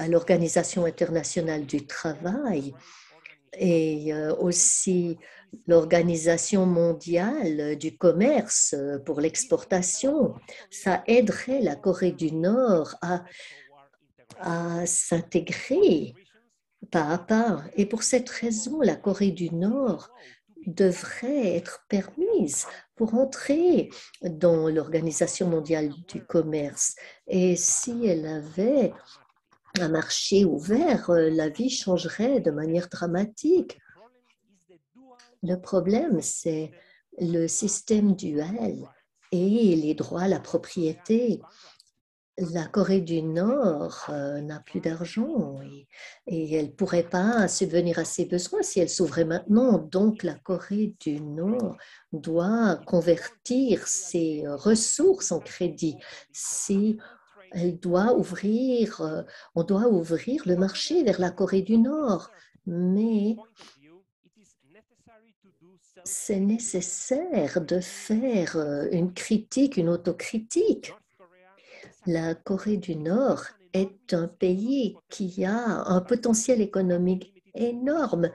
l'Organisation internationale du travail et aussi l'Organisation mondiale du commerce pour l'exportation, ça aiderait la Corée du Nord à s'intégrer pas à pas. Et pour cette raison, la Corée du Nord devrait être permise pour entrer dans l'Organisation mondiale du commerce. Et si elle avait un marché ouvert, la vie changerait de manière dramatique. Le problème, c'est le système dual et les droits à la propriété. La Corée du Nord n'a plus d'argent et elle ne pourrait pas subvenir à ses besoins si elle s'ouvrait maintenant. Donc, la Corée du Nord doit convertir ses ressources en crédit. Si elle doit ouvrir, on doit ouvrir le marché vers la Corée du Nord, mais c'est nécessaire de faire une critique, une autocritique. La Corée du Nord est un pays qui a un potentiel économique énorme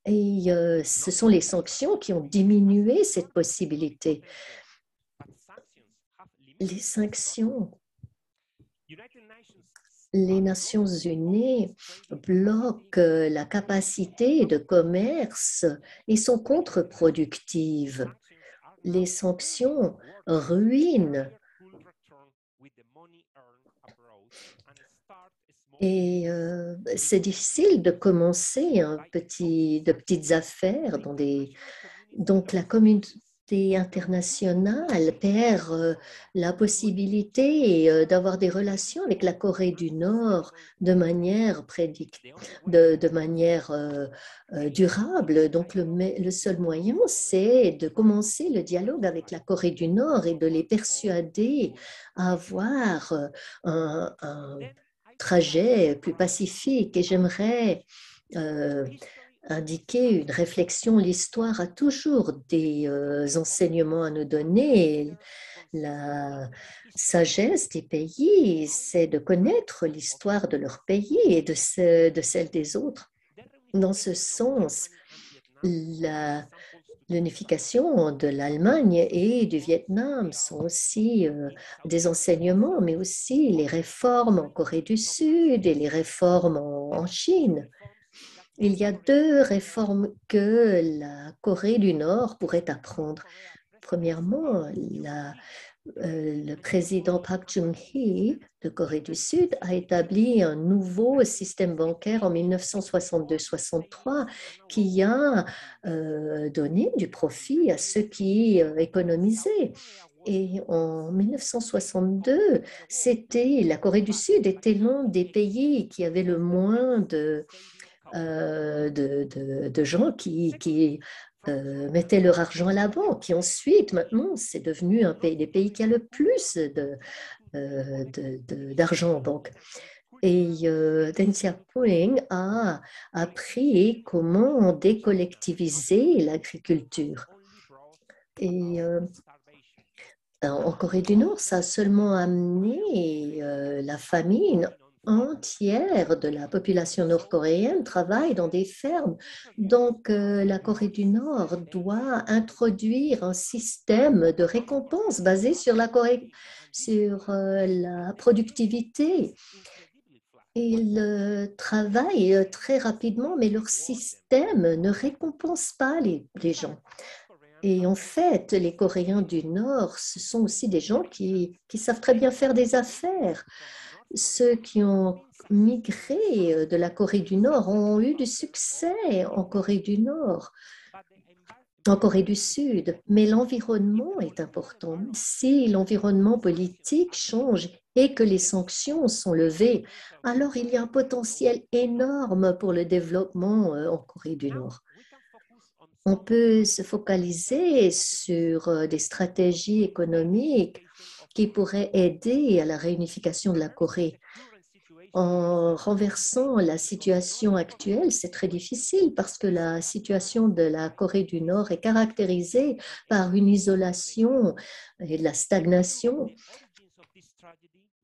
et ce sont les sanctions qui ont diminué cette possibilité. Les sanctions, les Nations Unies bloquent la capacité de commerce et sont contre-productives. Les sanctions ruinent et c'est difficile de commencer de petites affaires dans donc la communauté internationale perd la possibilité d'avoir des relations avec la Corée du Nord de manière durable. Donc le seul moyen, c'est de commencer le dialogue avec la Corée du Nord et de les persuader à avoir un trajet plus pacifique. Et j'aimerais indiquer une réflexion. L'histoire a toujours des enseignements à nous donner. La sagesse des pays, c'est de connaître l'histoire de leur pays et de celle des autres. Dans ce sens, l'unification de l'Allemagne et du Vietnam sont aussi des enseignements, mais aussi les réformes en Corée du Sud et les réformes en Chine. Il y a deux réformes que la Corée du Nord pourrait apprendre. Premièrement, le président Park Chung-hee de Corée du Sud a établi un nouveau système bancaire en 1962-63 qui a donné du profit à ceux qui économisaient. Et en 1962, la Corée du Sud était l'un des pays qui avait le moins de gens qui mettaient leur argent à la banque. Qui ensuite, maintenant, c'est devenu des pays qui a le plus d'argent en banque. Et Deng Xiaoping a appris comment décollectiviser l'agriculture. Et en Corée du Nord, ça a seulement amené la famine. Entière de la population nord-coréenne travaille dans des fermes. Donc, la Corée du Nord doit introduire un système de récompense basé sur la productivité. Ils travaillent très rapidement, mais leur système ne récompense pas les gens. Et en fait, les Coréens du Nord, ce sont aussi des gens qui savent très bien faire des affaires. Ceux qui ont migré de la Corée du Nord ont eu du succès en Corée du Nord, en Corée du Sud, mais l'environnement est important. Si l'environnement politique change et que les sanctions sont levées, alors il y a un potentiel énorme pour le développement en Corée du Nord. On peut se focaliser sur des stratégies économiques qui pourraient aider à la réunification de la Corée. En renversant la situation actuelle, c'est très difficile parce que la situation de la Corée du Nord est caractérisée par une isolation et de la stagnation.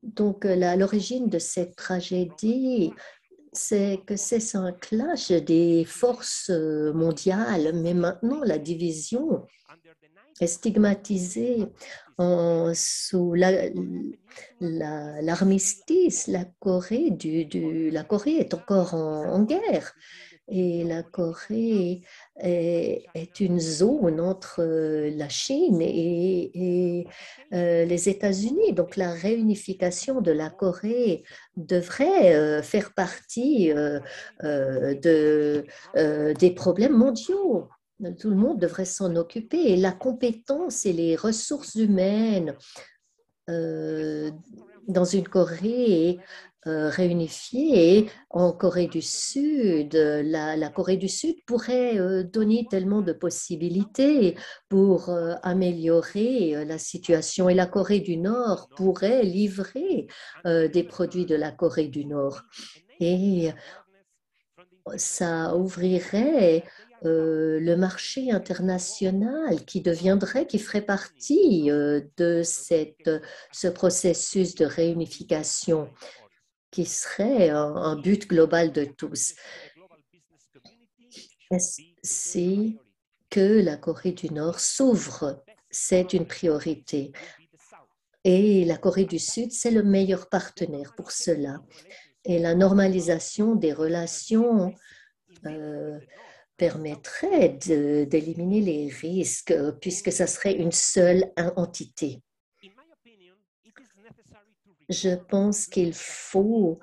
Donc, l'origine de cette tragédie, c'est que c'est un clash des forces mondiales, mais maintenant la division est stigmatisée sous l'armistice. La Corée est encore en guerre. Et la Corée est une zone entre la Chine et les États-Unis. Donc la réunification de la Corée devrait faire partie des problèmes mondiaux. Tout le monde devrait s'en occuper. Et la compétence et les ressources humaines dans une Corée réunifiée et en Corée du Sud. La Corée du Sud pourrait donner tellement de possibilités pour améliorer la situation et la Corée du Nord pourrait livrer des produits de la Corée du Nord. Et ça ouvrirait le marché international qui ferait partie de ce processus de réunification qui serait un but global de tous. C'est que la Corée du Nord s'ouvre, c'est une priorité. Et la Corée du Sud, c'est le meilleur partenaire pour cela. Et la normalisation des relations permettrait d'éliminer les risques puisque ça serait une seule entité. Je pense qu'il faut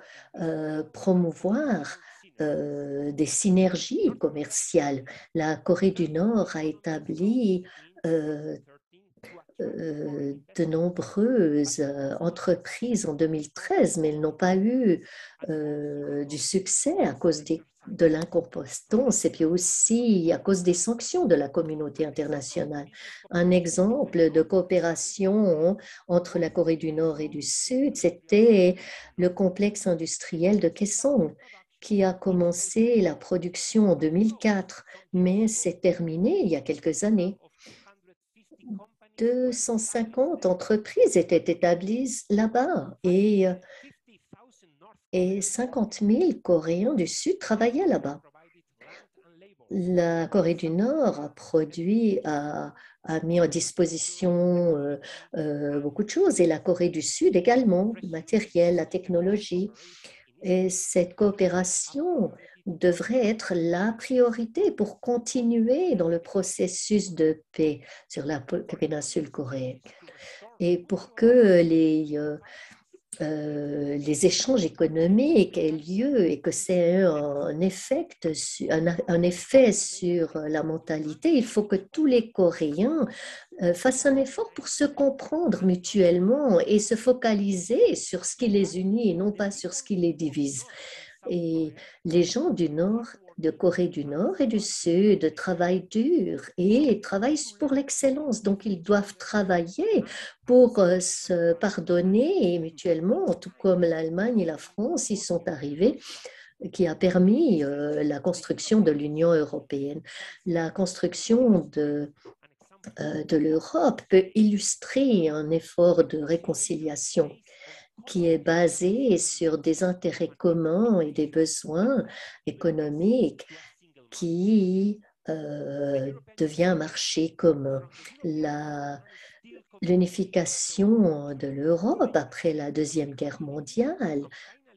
promouvoir des synergies commerciales. La Corée du Nord a établi de nombreuses entreprises en 2013, mais elles n'ont pas eu du succès à cause de l'incompétence et puis aussi à cause des sanctions de la communauté internationale. Un exemple de coopération entre la Corée du Nord et du Sud, c'était le complexe industriel de Kaesong qui a commencé la production en 2004, mais c'est terminé il y a quelques années. 250 entreprises étaient établies là-bas et 50 000 Coréens du Sud travaillaient là-bas. La Corée du Nord a mis en disposition beaucoup de choses et la Corée du Sud également, le matériel, la technologie. Et cette coopération devrait être la priorité pour continuer dans le processus de paix sur la péninsule coréenne et pour que les échanges économiques aient lieu et que c'est un effet sur la mentalité. Il faut que tous les Coréens fassent un effort pour se comprendre mutuellement et se focaliser sur ce qui les unit et non pas sur ce qui les divise. Et les gens du Nord, de Corée du Nord et du Sud travaillent dur et travaillent pour l'excellence. Donc, ils doivent travailler pour se pardonner mutuellement, tout comme l'Allemagne et la France y sont arrivés, qui a permis la construction de l'Union européenne. La construction de l'Europe peut illustrer un effort de réconciliation qui est basé sur des intérêts communs et des besoins économiques qui devient un marché commun. L'unification de l'Europe après la Deuxième Guerre mondiale,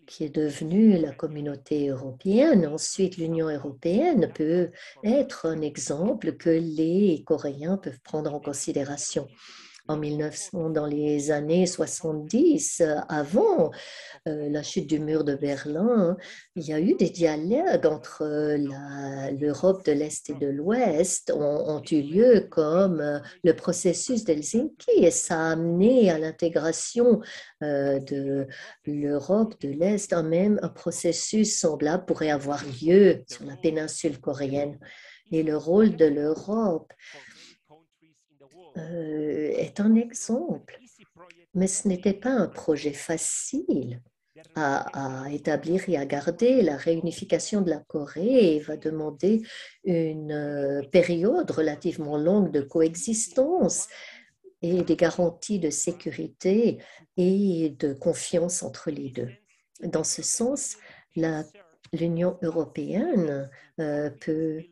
qui est devenue la communauté européenne, ensuite l'Union européenne, peut être un exemple que les Coréens peuvent prendre en considération. Dans les années 70, avant la chute du mur de Berlin, il y a eu des dialogues entre l'Europe de l'Est et de l'Ouest ont eu lieu comme le processus d'Helsinki et ça a amené à l'intégration de l'Europe de l'Est. Même un processus semblable pourrait avoir lieu sur la péninsule coréenne. Et le rôle de l'Europe est un exemple, mais ce n'était pas un projet facile. à établir et à garder. La réunification de la Corée va demander une période relativement longue de coexistence et des garanties de sécurité et de confiance entre les deux. Dans ce sens, l'Union européenne peut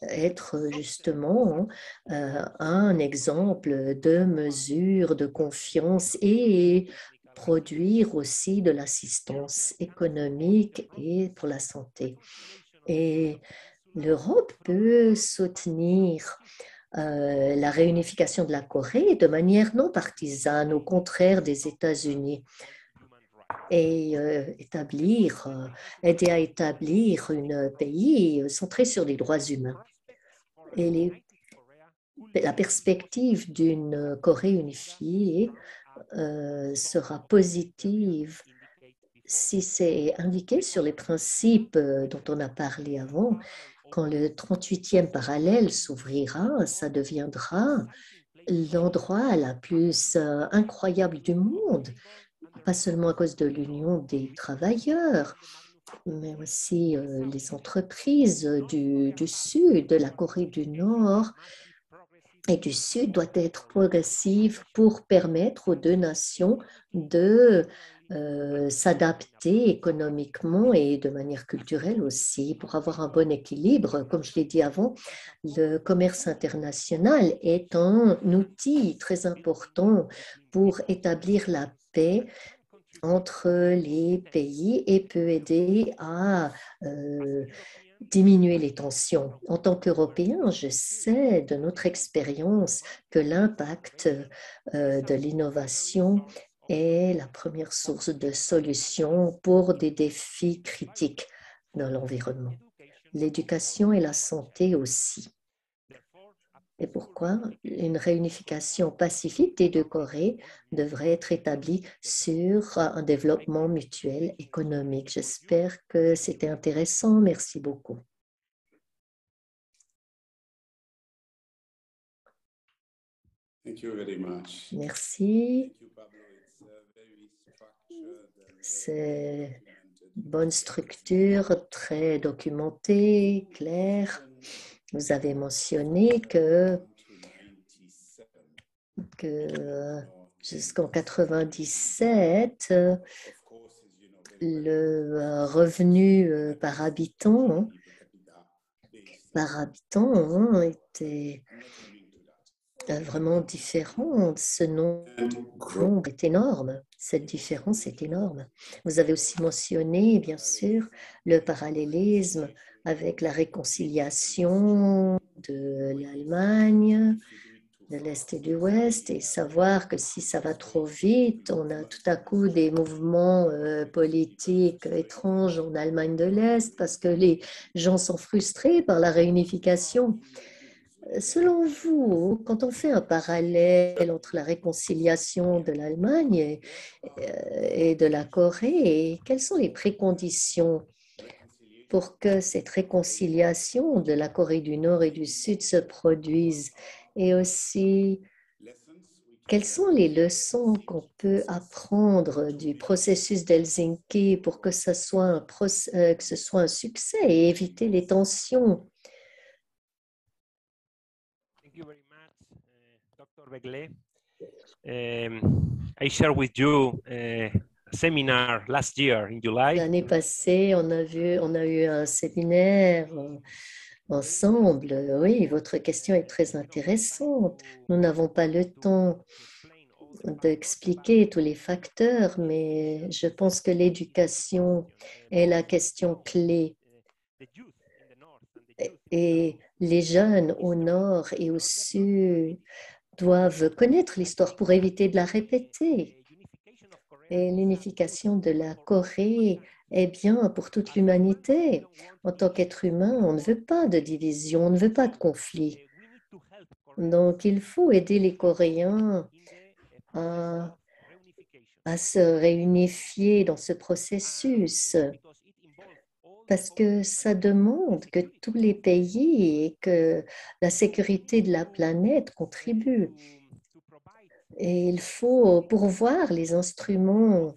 être justement un exemple de mesure de confiance et produire aussi de l'assistance économique et pour la santé. Et l'Europe peut soutenir la réunification de la Corée de manière non partisane, au contraire des États-Unis, et aider à établir un pays centré sur les droits humains. Et la perspective d'une Corée unifiée sera positive si c'est indiqué sur les principes dont on a parlé avant. Quand le 38e parallèle s'ouvrira, ça deviendra l'endroit la plus incroyable du monde, pas seulement à cause de l'union des travailleurs, mais aussi les entreprises du Sud, de la Corée du Nord et du Sud doit être progressive pour permettre aux deux nations de s'adapter économiquement et de manière culturelle aussi, pour avoir un bon équilibre. Comme je l'ai dit avant, le commerce international est un outil très important pour établir la paix entre les pays et peut aider à diminuer les tensions. En tant qu'Européen, je sais de notre expérience que l'impact de l'innovation est la première source de solutions pour des défis critiques dans l'environnement. L'éducation et la santé aussi. Et pourquoi une réunification pacifique des deux Corées devrait être établie sur un développement mutuel économique. J'espère que c'était intéressant. Merci beaucoup. Thank you very much. Merci. Thank you, Pablo. It's very structured and C'est bonne structure, très documentée, claire. Vous avez mentionné que jusqu'en 97, le revenu par habitant était vraiment différent. Ce nombre est énorme. Cette différence est énorme. Vous avez aussi mentionné, bien sûr, le parallélisme avec la réconciliation de l'Allemagne, de l'Est et du Ouest, et savoir que si ça va trop vite, on a tout à coup des mouvements politiques étranges en Allemagne de l'Est parce que les gens sont frustrés par la réunification. Selon vous, quand on fait un parallèle entre la réconciliation de l'Allemagne et de la Corée, quelles sont les préconditions pour que cette réconciliation de la Corée du Nord et du Sud se produise? Et aussi, quelles sont les leçons qu'on peut apprendre du processus d'Helsinki pour que ce soit un succès et éviter les tensions? Thank you very much, Dr. Begley. I shared with you a seminar last year in July. L'année passée, on a eu un séminaire ensemble. Oui, votre question est très intéressante. Nous n'avons pas le temps d'expliquer tous les facteurs, mais je pense que l'éducation est la question clé. Et les jeunes au nord et au sud doivent connaître l'histoire pour éviter de la répéter. Et l'unification de la Corée est bien pour toute l'humanité. En tant qu'être humain, on ne veut pas de division, on ne veut pas de conflit. Donc, il faut aider les Coréens à se réunifier dans ce processus parce que ça demande que tous les pays et que la sécurité de la planète contribuent. Et il faut pourvoir les instruments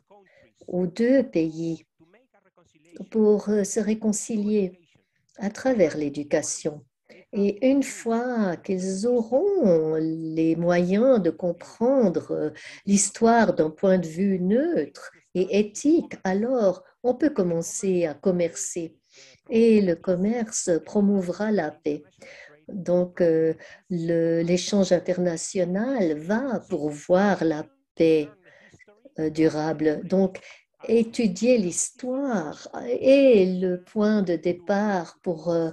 aux deux pays pour se réconcilier à travers l'éducation. Et une fois qu'ils auront les moyens de comprendre l'histoire d'un point de vue neutre et éthique, alors on peut commencer à commercer et le commerce promouvra la paix. Donc, l'échange international va pourvoir la paix durable. Donc, étudier l'histoire est le point de départ pour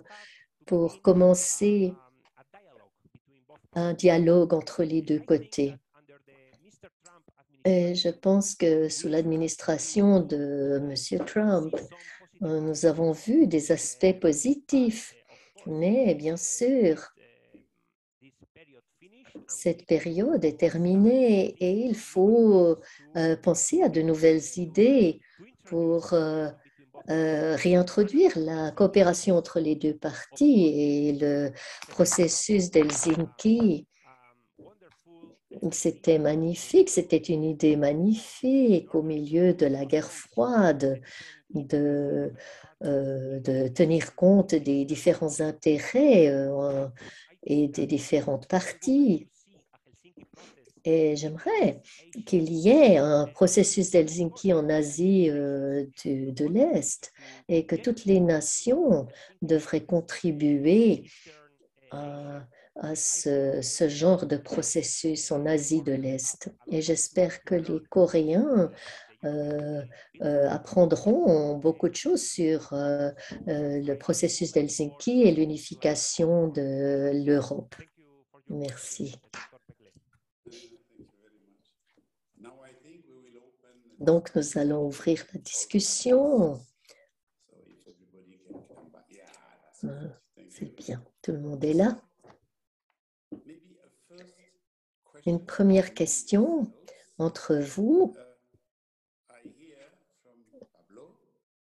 commencer un dialogue entre les deux côtés. Et je pense que sous l'administration de M. Trump, nous avons vu des aspects positifs, mais bien sûr, cette période est terminée et il faut penser à de nouvelles idées pour réintroduire la coopération entre les deux parties et le processus d'Helsinki. C'était magnifique, c'était une idée magnifique au milieu de la guerre froide de tenir compte des différents intérêts et des différentes parties. Et j'aimerais qu'il y ait un processus d'Helsinki en Asie de l'Est et que toutes les nations devraient contribuer à ce genre de processus en Asie de l'Est. Et j'espère que les Coréens apprendront beaucoup de choses sur le processus d'Helsinki et l'unification de l'Europe. Merci. Donc, nous allons ouvrir la discussion. C'est bien, tout le monde est là. Une première question entre vous.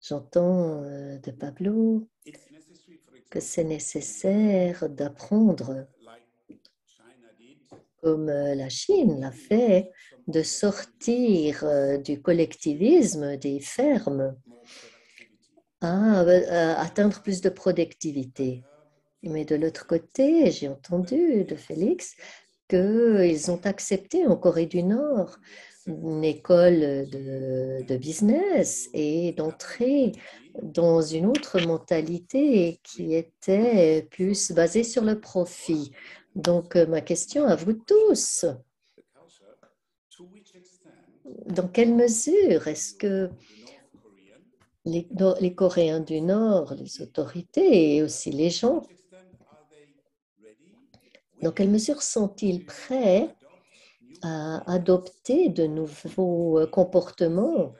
J'entends de Pablo que c'est nécessaire d'apprendre, comme la Chine l'a fait, de sortir du collectivisme des fermes à atteindre plus de productivité. Mais de l'autre côté, j'ai entendu de Félix qu'ils ont accepté en Corée du Nord une école de business et d'entrer dans une autre mentalité qui était plus basée sur le profit. Donc, ma question à vous tous, dans quelle mesure est-ce que les Coréens du Nord, les autorités et aussi les gens, dans quelle mesure sont-ils prêts à adopter de nouveaux comportements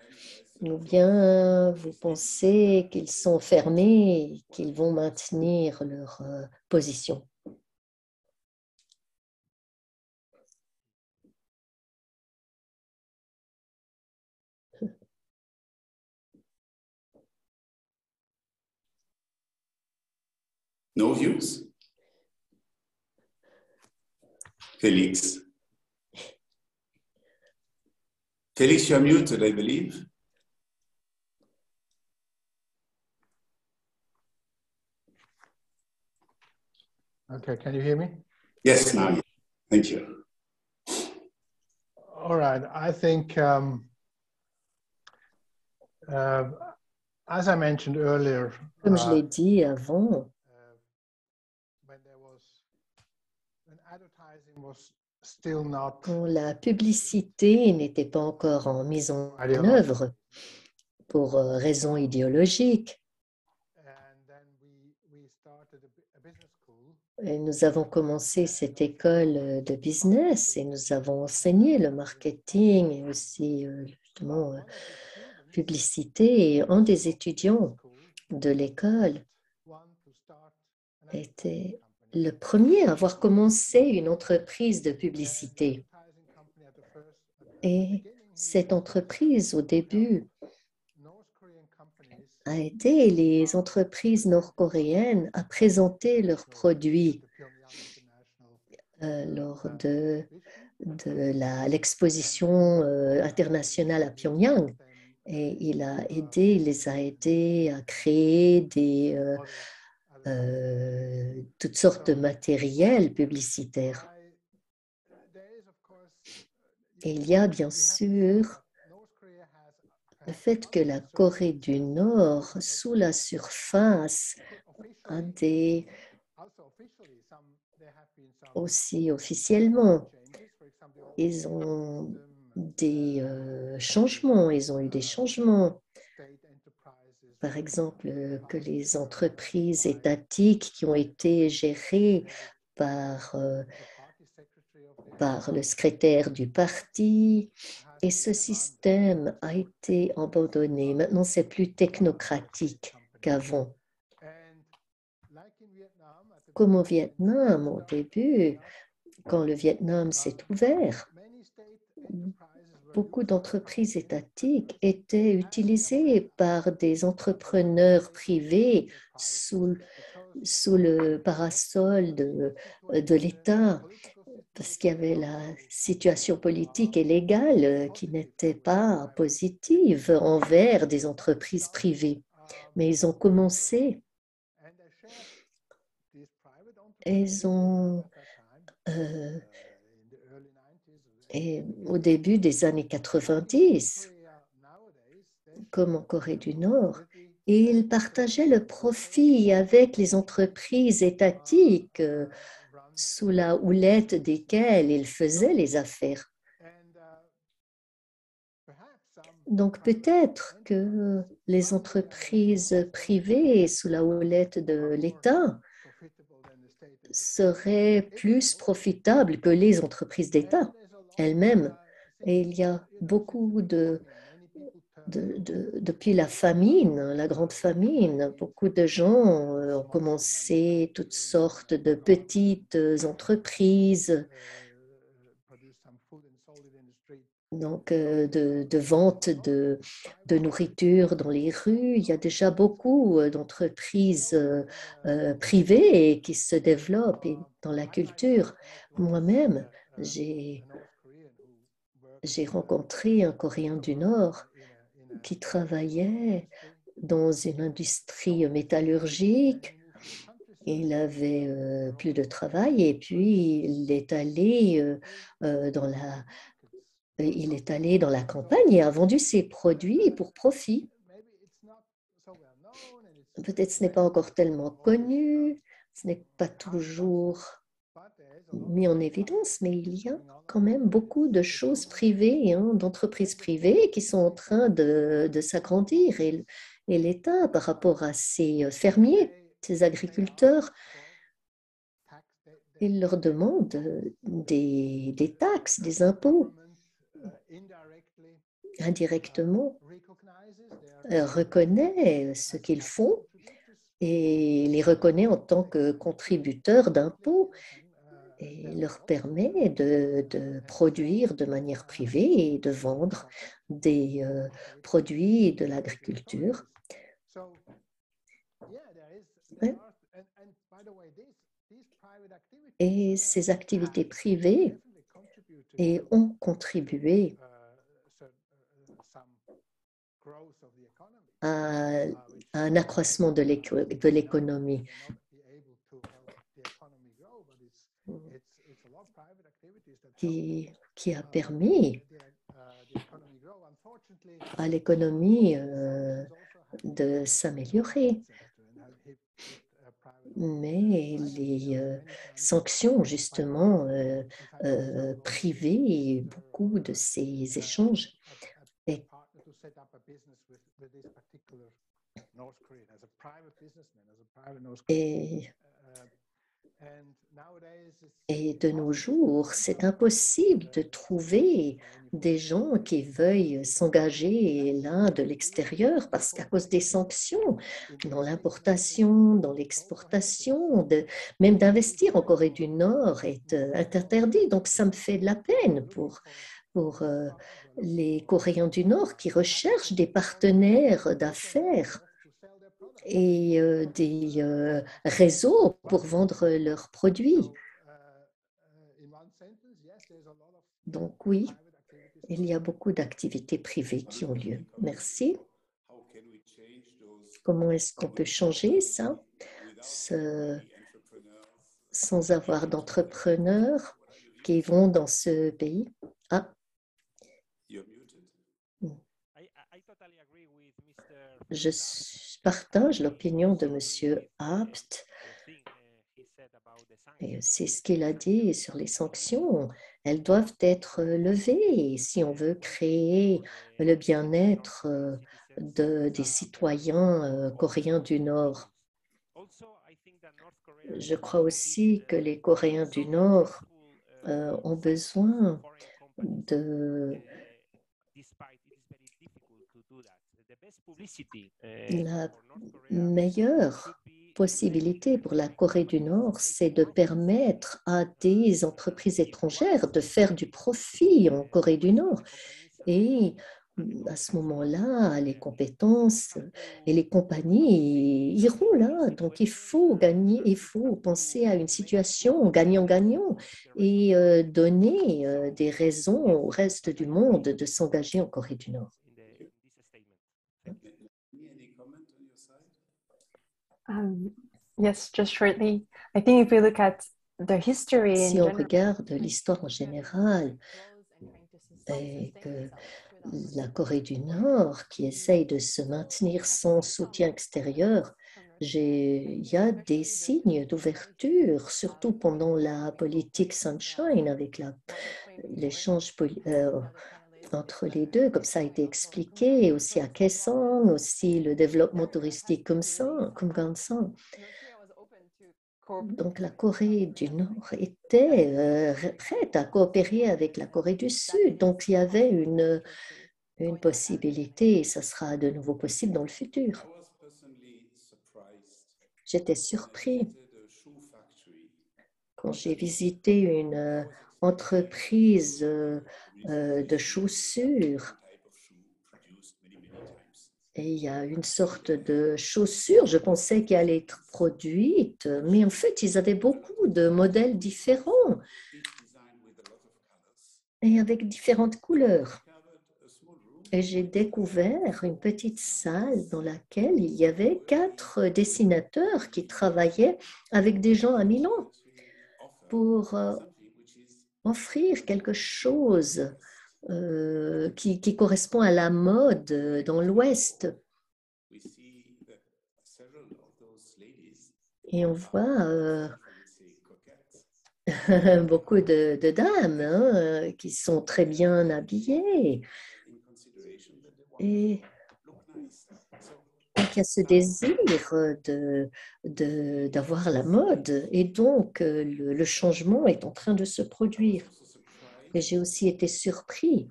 ou bien vous pensez qu'ils sont fermés, qu'ils vont maintenir leur position? No views? Félix. Félix, you're muted, I believe. Okay, can you hear me? Yes, now, yeah. Thank you. All right, I think, as I mentioned earlier, Comme je l'ai dit avant, when advertising was still not quand la publicité n'était pas encore mise en œuvre pour raisons idéologiques, et nous avons commencé cette école de business et nous avons enseigné le marketing et aussi justement publicité. Et un des étudiants de l'école était le premier à avoir commencé une entreprise de publicité. Et cette entreprise, au début, a été les entreprises nord-coréennes à présenter leurs produits lors de l'exposition internationale à Pyongyang. Et il les a aidés à créer toutes sortes de matériel publicitaire. Et il y a bien sûr le fait que la Corée du Nord, sous la surface, a aussi officiellement, ils ont des changements, ils ont eu des changements. Par exemple, que les entreprises étatiques qui ont été gérées par le secrétaire du parti, et ce système a été abandonné. Maintenant, c'est plus technocratique qu'avant. Comme au Vietnam, au début, quand le Vietnam s'est ouvert, beaucoup d'entreprises étatiques étaient utilisées par des entrepreneurs privés sous le parasol de l'État, parce qu'il y avait la situation politique et légale qui n'était pas positive envers des entreprises privées. Mais ils ont commencé, et au début des années 90, comme en Corée du Nord, et ils partageaient le profit avec les entreprises étatiques sous la houlette desquelles ils faisaient les affaires. Donc peut-être que les entreprises privées sous la houlette de l'État seraient plus profitables que les entreprises d'État elles-mêmes. Et il y a beaucoup depuis la famine, la grande famine, beaucoup de gens ont commencé toutes sortes de petites entreprises, donc de vente de nourriture dans les rues. Il y a déjà beaucoup d'entreprises privées qui se développent dans la culture. Moi-même, j'ai rencontré un Coréen du Nord qui travaillait dans une industrie métallurgique. Il avait plus de travail et puis il est allé dans la campagne et a vendu ses produits pour profit. Peut-être ce n'est pas encore tellement connu, ce n'est pas toujours mis en évidence, mais il y a quand même beaucoup de choses privées, d'entreprises privées qui sont en train de s'agrandir. Et l'État, par rapport à ces fermiers, ces agriculteurs, il leur demande des taxes, des impôts. Indirectement, reconnaît ce qu'ils font et les reconnaît en tant que contributeurs d'impôts et leur permet de produire de manière privée et de vendre des produits de l'agriculture. Ouais. Et ces activités privées ont contribué à un accroissement de l'économie. Qui a permis à l'économie de s'améliorer. Mais les sanctions, justement, privées beaucoup de ces échanges. Et de nos jours, c'est impossible de trouver des gens qui veuillent s'engager là de l'extérieur parce qu'à cause des sanctions, dans l'importation, dans l'exportation, même d'investir en Corée du Nord est interdit. Donc ça me fait de la peine pour les Coréens du Nord qui recherchent des partenaires d'affaires et des réseaux pour vendre leurs produits. Donc oui, Il y a beaucoup d'activités privées qui ont lieu. Merci. Comment est-ce qu'on peut changer ça sans avoir d'entrepreneurs qui vont dans ce pays? Ah, je partage l'opinion de M. Abt. Et c'est ce qu'il a dit sur les sanctions. Elles doivent être levées si on veut créer le bien-être des citoyens coréens du Nord. Je crois aussi que les Coréens du Nord ont besoin de la meilleure possibilité pour la Corée du Nord, c'est de permettre à des entreprises étrangères de faire du profit en Corée du Nord. Et à ce moment-là, les compétences et les compagnies iront là. Donc, il faut gagner, il faut penser à une situation gagnant-gagnant et donner des raisons au reste du monde de s'engager en Corée du Nord. Yes, just shortly. I think if we look at the history in Si on general, regarde l'histoire en général et que la Corée du Nord qui essaye de se maintenir sans soutien extérieur, il y a des signes d'ouverture, surtout pendant la politique Sunshine avec l'échange entre les deux, comme ça a été expliqué, aussi à Kaesong, aussi le développement touristique comme ça, comme Gansan. Donc la Corée du Nord était prête à coopérer avec la Corée du Sud. Donc il y avait une possibilité et ça sera de nouveau possible dans le futur. J'étais surpris quand j'ai visité une entreprise de chaussures. Et il y a une sorte de chaussure, je pensais qu'elle allait être produite, mais en fait, ils avaient beaucoup de modèles différents et avec différentes couleurs. Et j'ai découvert une petite salle dans laquelle il y avait 4 dessinateurs qui travaillaient avec des gens à Milan pour offrir quelque chose qui correspond à la mode dans l'Ouest. Et on voit beaucoup de dames qui sont très bien habillées. Et donc, il y a ce désir d'avoir la mode. Et donc, le changement est en train de se produire. Et j'ai aussi été surpris.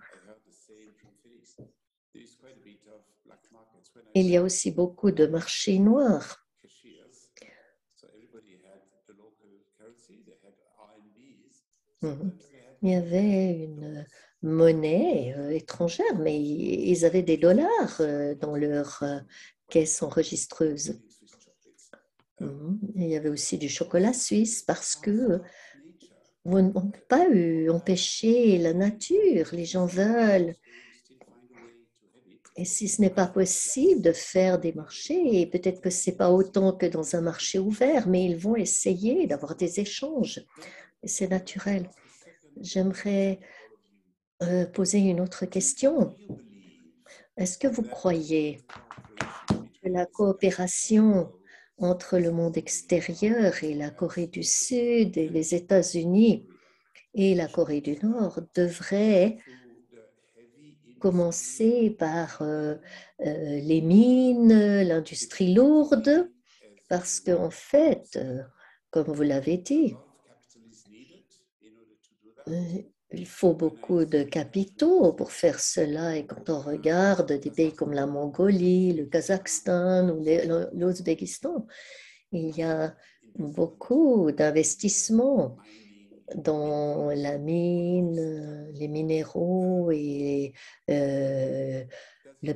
Il y a aussi beaucoup de marchés noirs. Il y avait une monnaie étrangère, mais ils avaient des dollars dans leur caisse enregistreuse. Il y avait aussi du chocolat suisse parce que on ne peut pas empêcher la nature. Les gens veulent. Et si ce n'est pas possible de faire des marchés, et peut-être que ce n'est pas autant que dans un marché ouvert, mais ils vont essayer d'avoir des échanges. Et c'est naturel. J'aimerais poser une autre question. Est-ce que vous croyez que la coopération entre le monde extérieur et la Corée du Sud et les États-Unis et la Corée du Nord devrait commencer par les mines, l'industrie lourde, parce qu'en fait, comme vous l'avez dit, il faut beaucoup de capitaux pour faire cela. Et quand on regarde des pays comme la Mongolie, le Kazakhstan ou l'Ouzbékistan, il y a beaucoup d'investissements dans la mine, les minéraux et le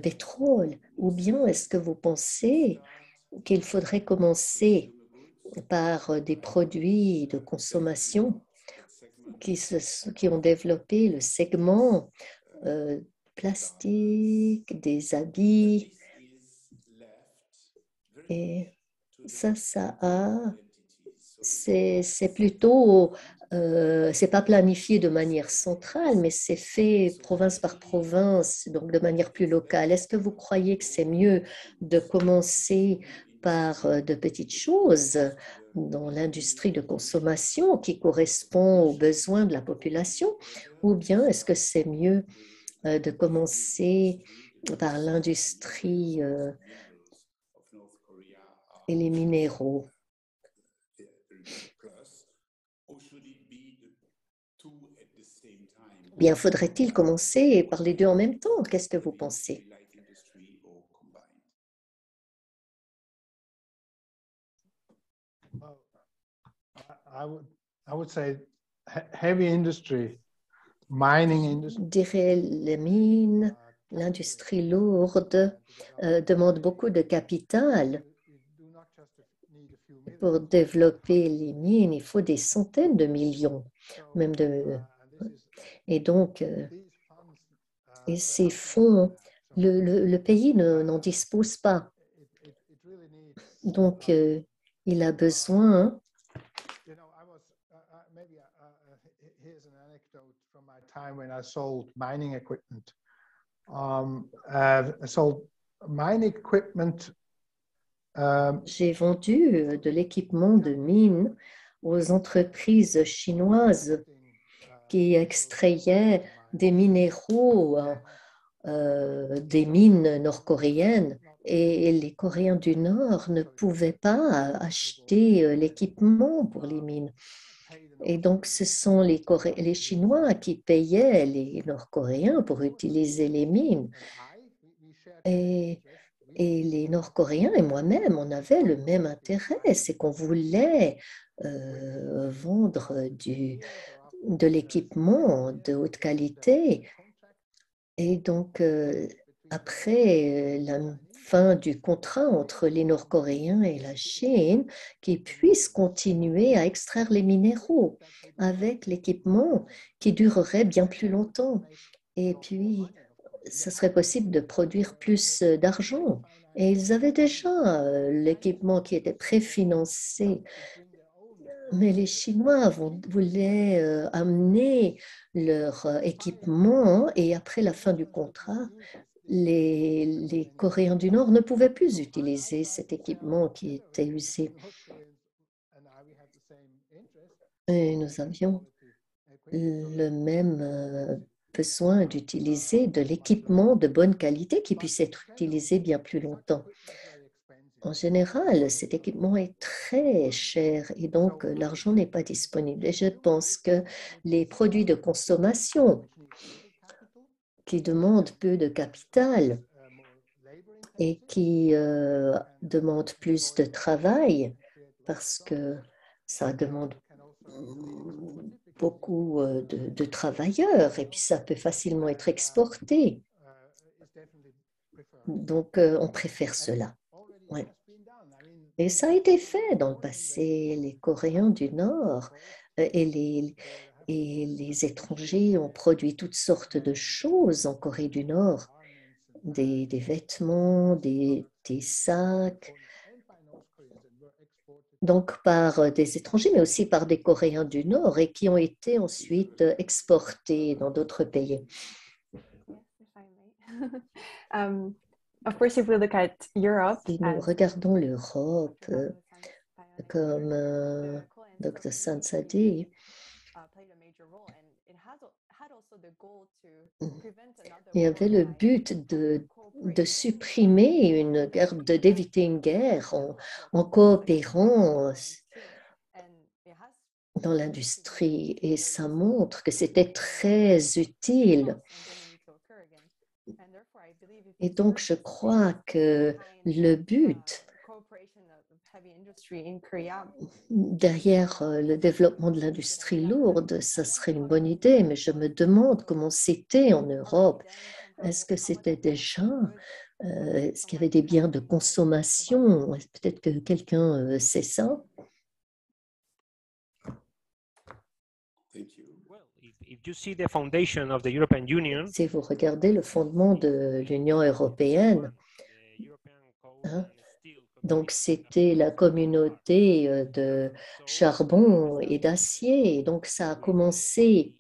pétrole. Ou bien est-ce que vous pensez qu'il faudrait commencer par des produits de consommation qui ont développé le segment plastique, des habits. Et ça c'est plutôt, c'est pas planifié de manière centrale, mais c'est fait province par province, donc de manière plus locale. Est-ce que vous croyez que c'est mieux de commencer par de petites choses dans l'industrie de consommation qui correspond aux besoins de la population, ou bien est-ce que c'est mieux de commencer par l'industrie et les minéraux? Bien, faudrait-il commencer par les deux en même temps? Qu'est-ce que vous pensez? Well, I would say heavy industry, mining Je industry. dirais les mines, l'industrie lourde demande beaucoup de capital. Pour développer les mines, il faut des centaines de millions, même de... Et donc, et ces fonds, le pays n'en dispose pas. Donc, il a besoin. Here's an anecdote from my time when I sold mining equipment. I sold mining equipment. J'ai vendu de l'équipement de mine aux entreprises chinoises qui extrayaient des minéraux des mines nord-coréennes et les Coréens du Nord ne pouvaient pas acheter l'équipement pour les mines. Et donc, ce sont les Chinois qui payaient les Nord-Coréens pour utiliser les mines. Et les Nord-Coréens et moi-même, on avait le même intérêt, c'est qu'on voulait vendre de l'équipement de haute qualité. Et donc, après la fin du contrat entre les Nord-Coréens et la Chine, qu'ils puissent continuer à extraire les minéraux avec l'équipement qui durerait bien plus longtemps. Et puis, ce serait possible de produire plus d'argent. Et ils avaient déjà l'équipement qui était préfinancé. Mais les Chinois voulaient amener leur équipement et après la fin du contrat, les Coréens du Nord ne pouvaient plus utiliser cet équipement qui était usé. Et nous avions le même besoin d'utiliser de l'équipement de bonne qualité qui puisse être utilisé bien plus longtemps. En général, cet équipement est très cher et donc l'argent n'est pas disponible. Et je pense que les produits de consommation qui demandent peu de capital et qui demandent plus de travail parce que ça demande beaucoup de travailleurs et puis ça peut facilement être exporté. Donc, on préfère cela. Ouais. Et ça a été fait dans le passé. Les Coréens du Nord et les étrangers ont produit toutes sortes de choses en Corée du Nord, des vêtements, des sacs, donc par des étrangers, mais aussi par des Coréens du Nord et qui ont été ensuite exportés dans d'autres pays. Of course, if we look at Europe, Si nous regardons l'Europe, comme Dr. Sansa dit, il y avait le but de supprimer une guerre, d'éviter une guerre en coopérant dans l'industrie. Et ça montre que c'était très utile. Et donc, je crois que le but derrière le développement de l'industrie lourde, ça serait une bonne idée, mais je me demande comment c'était en Europe. Est-ce que c'était déjà, est-ce qu'il y avait des biens de consommation? Peut-être que quelqu'un sait ça. if you see the foundation of the European Union, Si vous regardez le fondement de l'Union européenne, the European Coal hein, and Steel donc Community, c'était la communauté de charbon et d'acier. Et donc ça a commencé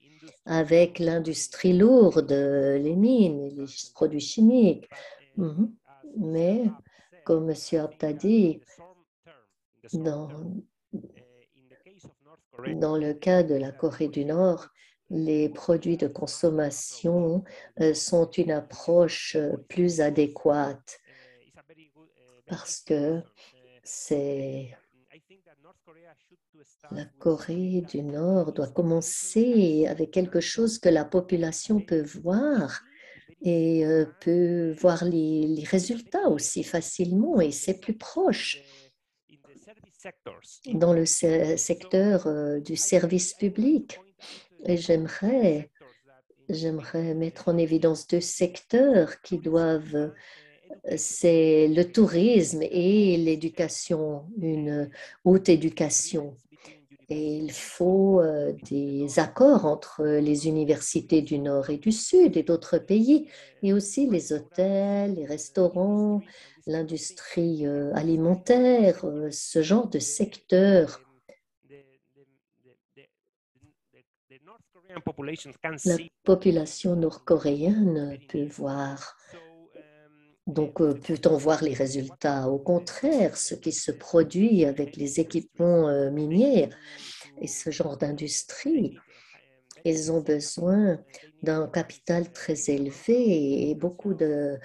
avec l'industrie lourde, les mines, les produits chimiques. Mhm. Mais comme M. Abt a dit, dans le cas de la Corée du Nord, les produits de consommation sont une approche plus adéquate parce que la Corée du Nord doit commencer avec quelque chose que la population peut voir et peut voir les résultats aussi facilement et c'est plus proche dans le secteur du service public. Et j'aimerais mettre en évidence deux secteurs qui doivent, c'est le tourisme et l'éducation, une haute éducation. Et il faut des accords entre les universités du Nord et du Sud et d'autres pays, et aussi les hôtels, les restaurants, l'industrie alimentaire, ce genre de secteur. La population nord-coréenne peut voir, donc peut-on voir les résultats? Au contraire, ce qui se produit avec les équipements miniers et ce genre d'industrie, ils ont besoin d'un capital très élevé et beaucoup de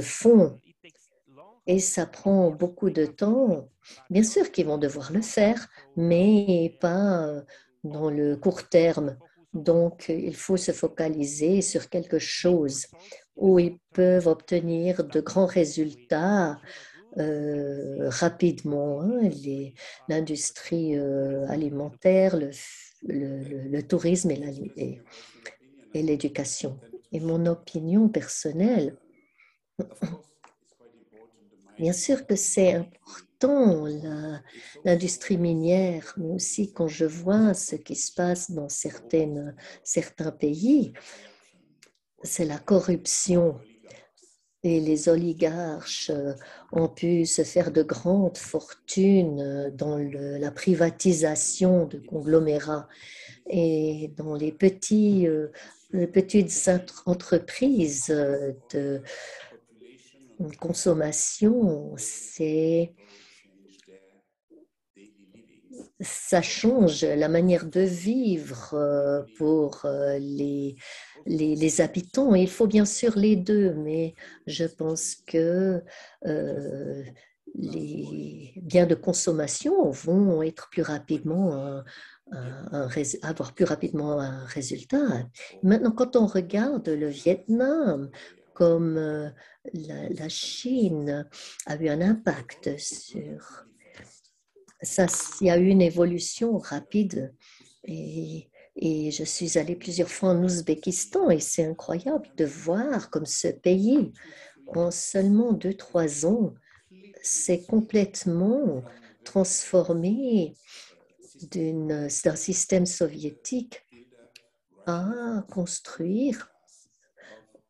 fonds. Et ça prend beaucoup de temps. Bien sûr qu'ils vont devoir le faire, mais pas dans le court terme. Donc, il faut se focaliser sur quelque chose où ils peuvent obtenir de grands résultats rapidement. Hein, l'industrie alimentaire, le tourisme et l'éducation. Et mon opinion personnelle, bien sûr que c'est important, l'industrie minière, mais aussi quand je vois ce qui se passe dans certains pays, c'est la corruption. Et les oligarches ont pu se faire de grandes fortunes dans la privatisation de conglomérats et dans les petites entreprises de consommation. Ça change la manière de vivre pour les habitants. Il faut bien sûr les deux, mais je pense que les biens de consommation vont être plus rapidement avoir plus rapidement un résultat. Maintenant, quand on regarde le Vietnam, comme la Chine a eu un impact sur ça, il y a eu une évolution rapide et je suis allée plusieurs fois en Ouzbékistan et c'est incroyable de voir comme ce pays, en seulement 2-3 ans, s'est complètement transformé d'un système soviétique à construire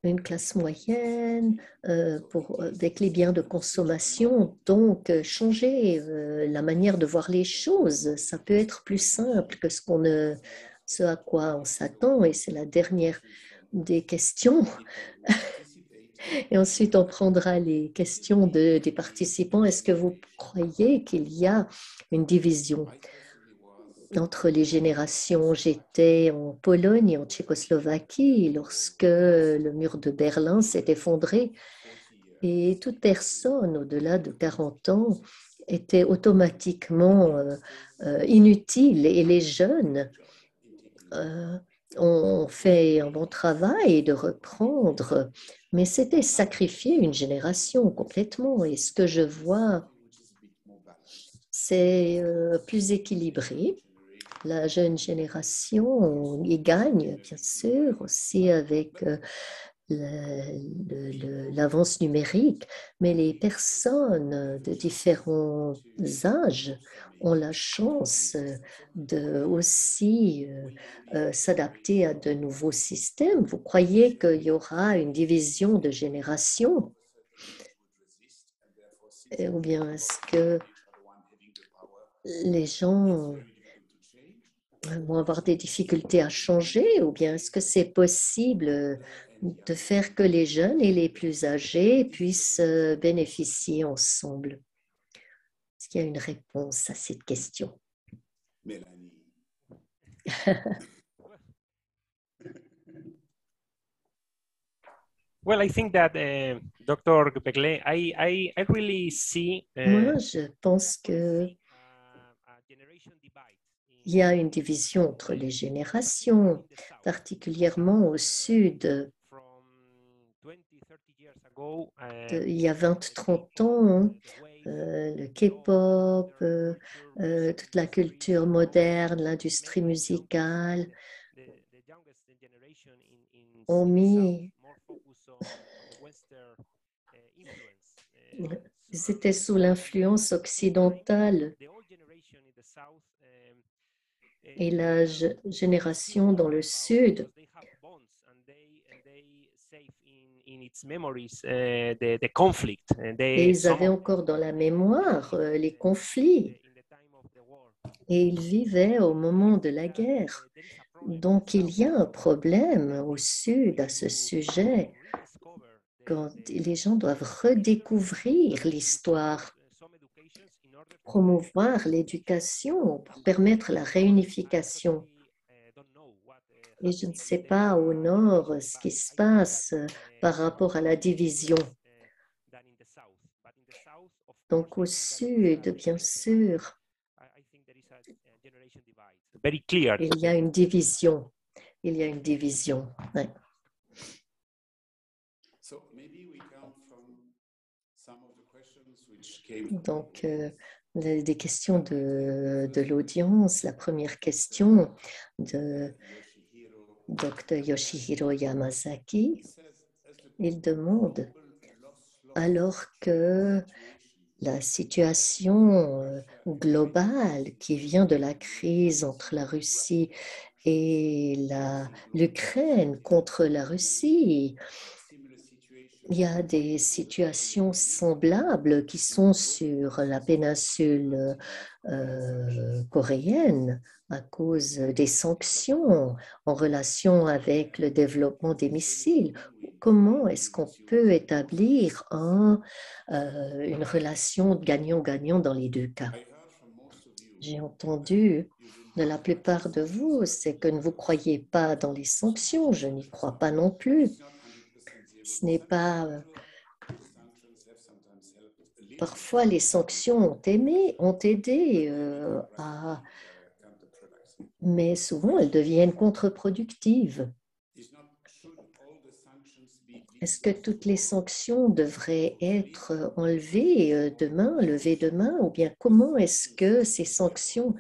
une classe moyenne avec les biens de consommation. Donc, changer la manière de voir les choses, ça peut être plus simple que ce à quoi on s'attend. Et c'est la dernière des questions. Et ensuite, on prendra les questions des participants. Est-ce que vous croyez qu'il y a une division entre les générations? J'étais en Pologne et en Tchécoslovaquie lorsque le mur de Berlin s'est effondré et toute personne au-delà de 40 ans était automatiquement inutile et les jeunes ont fait un bon travail de reprendre, mais c'était sacrifier une génération complètement et ce que je vois, c'est plus équilibré. La jeune génération y gagne, bien sûr, aussi avec l'avance numérique, mais les personnes de différents âges ont la chance de aussi s'adapter à de nouveaux systèmes. Vous croyez qu'il y aura une division de génération? Ou bien est-ce que les gens vont avoir des difficultés à changer, ou bien est-ce que c'est possible de faire que les jeunes et les plus âgés puissent bénéficier ensemble? Est-ce qu'il y a une réponse à cette question? Mélanie. Well, I think that Dr. Begley, I really see Moi, je pense que a generation divide il y a une division entre les générations, particulièrement au sud. from 20, 30 years ago. Il y a 20-30 ans, le K-pop, toute la culture moderne, l'industrie musicale ont mis, ils étaient sous l'influence occidentale, et la génération dans le sud et ils avaient encore dans la mémoire les conflits et ils vivaient au moment de la guerre. Donc il y a un problème au sud à ce sujet quand les gens doivent redécouvrir l'histoire, promouvoir l'éducation pour permettre la réunification. Et je ne sais pas au nord ce qui se passe par rapport à la division. Donc au sud, bien sûr, il y a une division. Il y a une division. Ouais. Donc, des questions de l'audience. La première question de Dr. Yoshihiro Yamazaki. Il demande, alors que la situation globale qui vient de la crise entre la Russie et l'Ukraine contre la Russie, il y a des situations semblables qui sont sur la péninsule coréenne à cause des sanctions en relation avec le développement des missiles. Comment est-ce qu'on peut établir une relation gagnant-gagnant dans les deux cas? J'ai entendu de la plupart de vous, c'est que ne vous croyez pas dans les sanctions. Je n'y crois pas non plus. Ce n'est pas... Parfois, les sanctions ont aidé mais souvent, elles deviennent contre-productives. Est-ce que toutes les sanctions devraient être enlevées demain, levées demain, ou bien comment est-ce que ces sanctions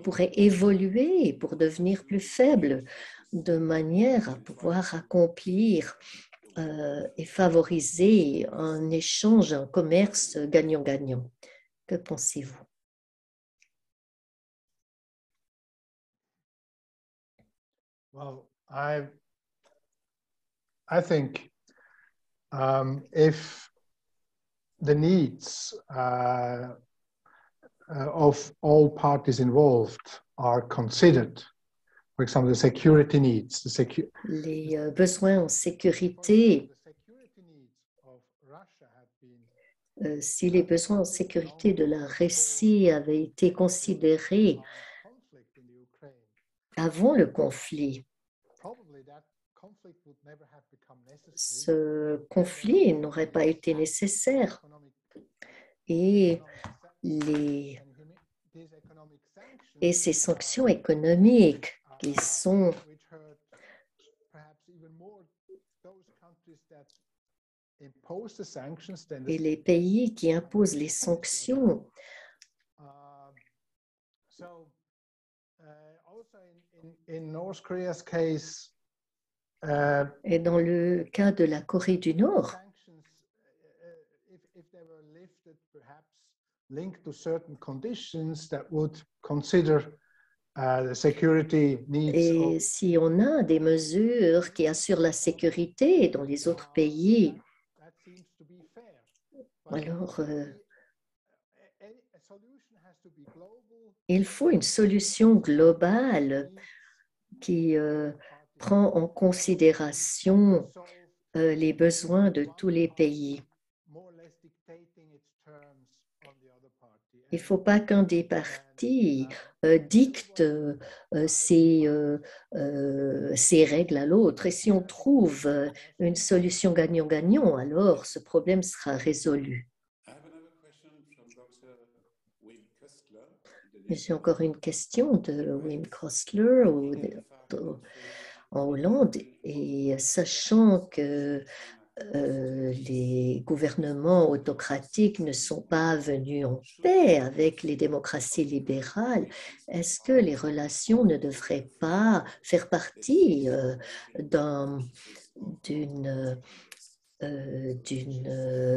pourraient évoluer pour devenir plus faibles de manière à pouvoir accomplir et favoriser un échange, un commerce gagnant-gagnant? Que pensez-vous? Well, I think if the needs of all parties involved are considered, for example, the security needs, les besoins en sécurité, si les besoins en sécurité de la Russie avaient été considérés avant le conflit, ce conflit n'aurait pas été nécessaire et ces sanctions économiques qui sont et les pays qui imposent les sanctions. Et dans le cas de la Corée du Nord, they were lifted, perhaps linked to certain conditions that would consider the security needs Et si on a des mesures qui assurent la sécurité dans les autres pays, that seems to be fair. alors A solution has to be global. il faut une solution globale qui prend en considération les besoins de tous les pays. Il ne faut pas qu'un des partis dicte ses règles à l'autre. Et si on trouve une solution gagnant-gagnant, alors ce problème sera résolu. J'ai encore une question de Wim Kostler en Hollande. Et sachant que les gouvernements autocratiques ne sont pas venus en paix avec les démocraties libérales, est-ce que les relations ne devraient pas faire partie d'une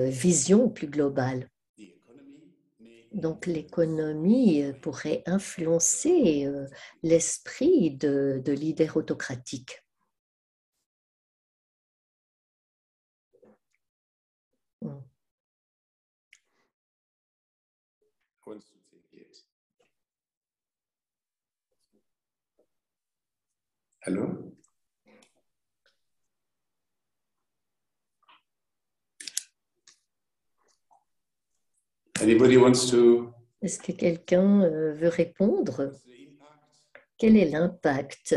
vision plus globale? Donc l'économie pourrait influencer l'esprit de leaders autocratiques. Allô? Anybody wants to? Est-ce que quelqu'un veut répondre? Quel est l'impact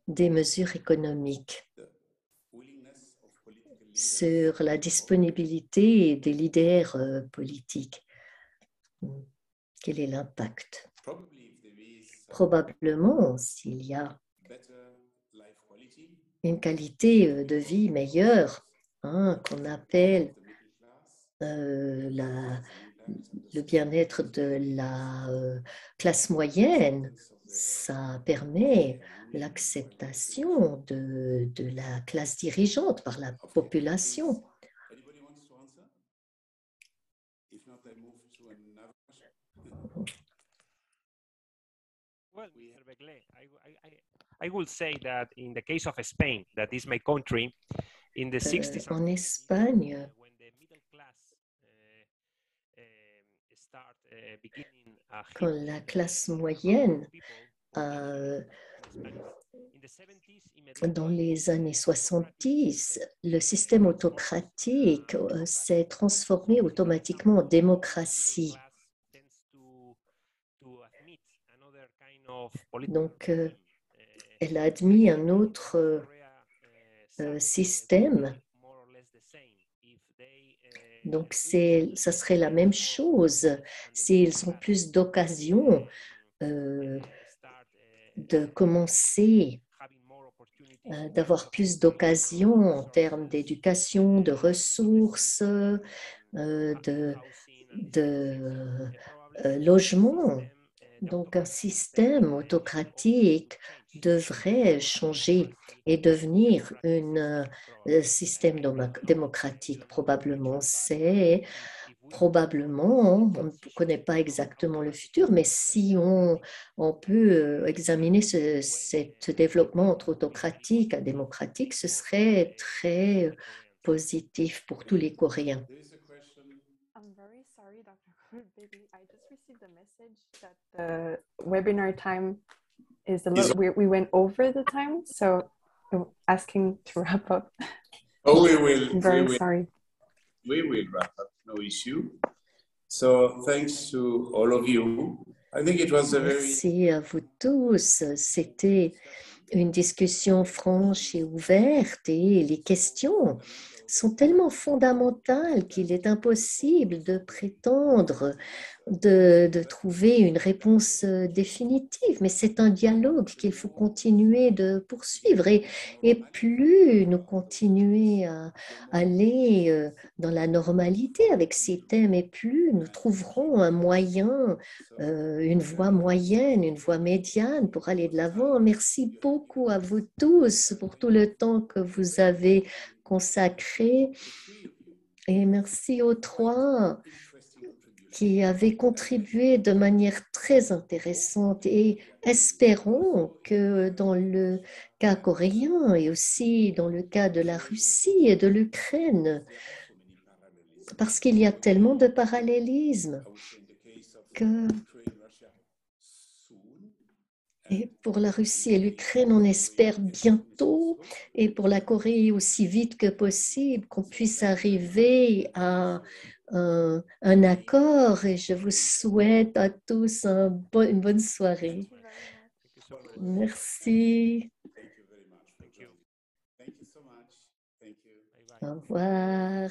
des mesures économiques sur la disponibilité des leaders politiques? Quel est l'impact? Probablement, s'il y a une qualité de vie meilleure, qu'on appelle le bien-être de la classe moyenne, ça permet l'acceptation de la classe dirigeante par la population. Well, Mr. Begley, I will say that in the case of Spain, that is my country, in the 60s en Espagne, when the middle class start beginning quand la classe moyenne dans les années 70, le système autocratique s'est transformé automatiquement en démocratie. Donc, elle a admis un autre système. Donc, ça serait la même chose s'ils ont plus d'occasions de commencer, d'avoir plus d'occasions en termes d'éducation, de ressources, de logement. Donc, un système autocratique devrait changer et devenir un système démocratique. Probablement, on ne connaît pas exactement le futur, mais si on peut examiner ce développement entre autocratique et démocratique, ce serait très positif pour tous les Coréens. I'm very sorry, Dr. Baby. I just received a message that the webinar time is a little, we went over the time, so I'm asking to wrap up. Oh, we will. I'm very sorry. We will wrap up, no issue. So thanks to all of you. I think it was a very... Merci à vous tous. C'était une discussion franche et ouverte et les questions sont tellement fondamentales qu'il est impossible de prétendre de trouver une réponse définitive. Mais c'est un dialogue qu'il faut continuer de poursuivre. Et plus nous continuer à aller dans la normalité avec ces thèmes, et plus nous trouverons un moyen, une voie moyenne, une voie médiane pour aller de l'avant. Merci beaucoup à vous tous pour tout le temps que vous avez consacré Et merci aux trois qui avaient contribué de manière très intéressante et espérons que dans le cas coréen et aussi dans le cas de la Russie et de l'Ukraine, parce qu'il y a tellement de parallélismes que et pour la Russie et l'Ukraine, on espère bientôt, et pour la Corée aussi vite que possible, qu'on puisse arriver à un accord. Et je vous souhaite à tous une bonne soirée. Thank you so much. Merci. Thank you very much. Thank you. Thank you so much. Thank you. Bye bye. Au revoir.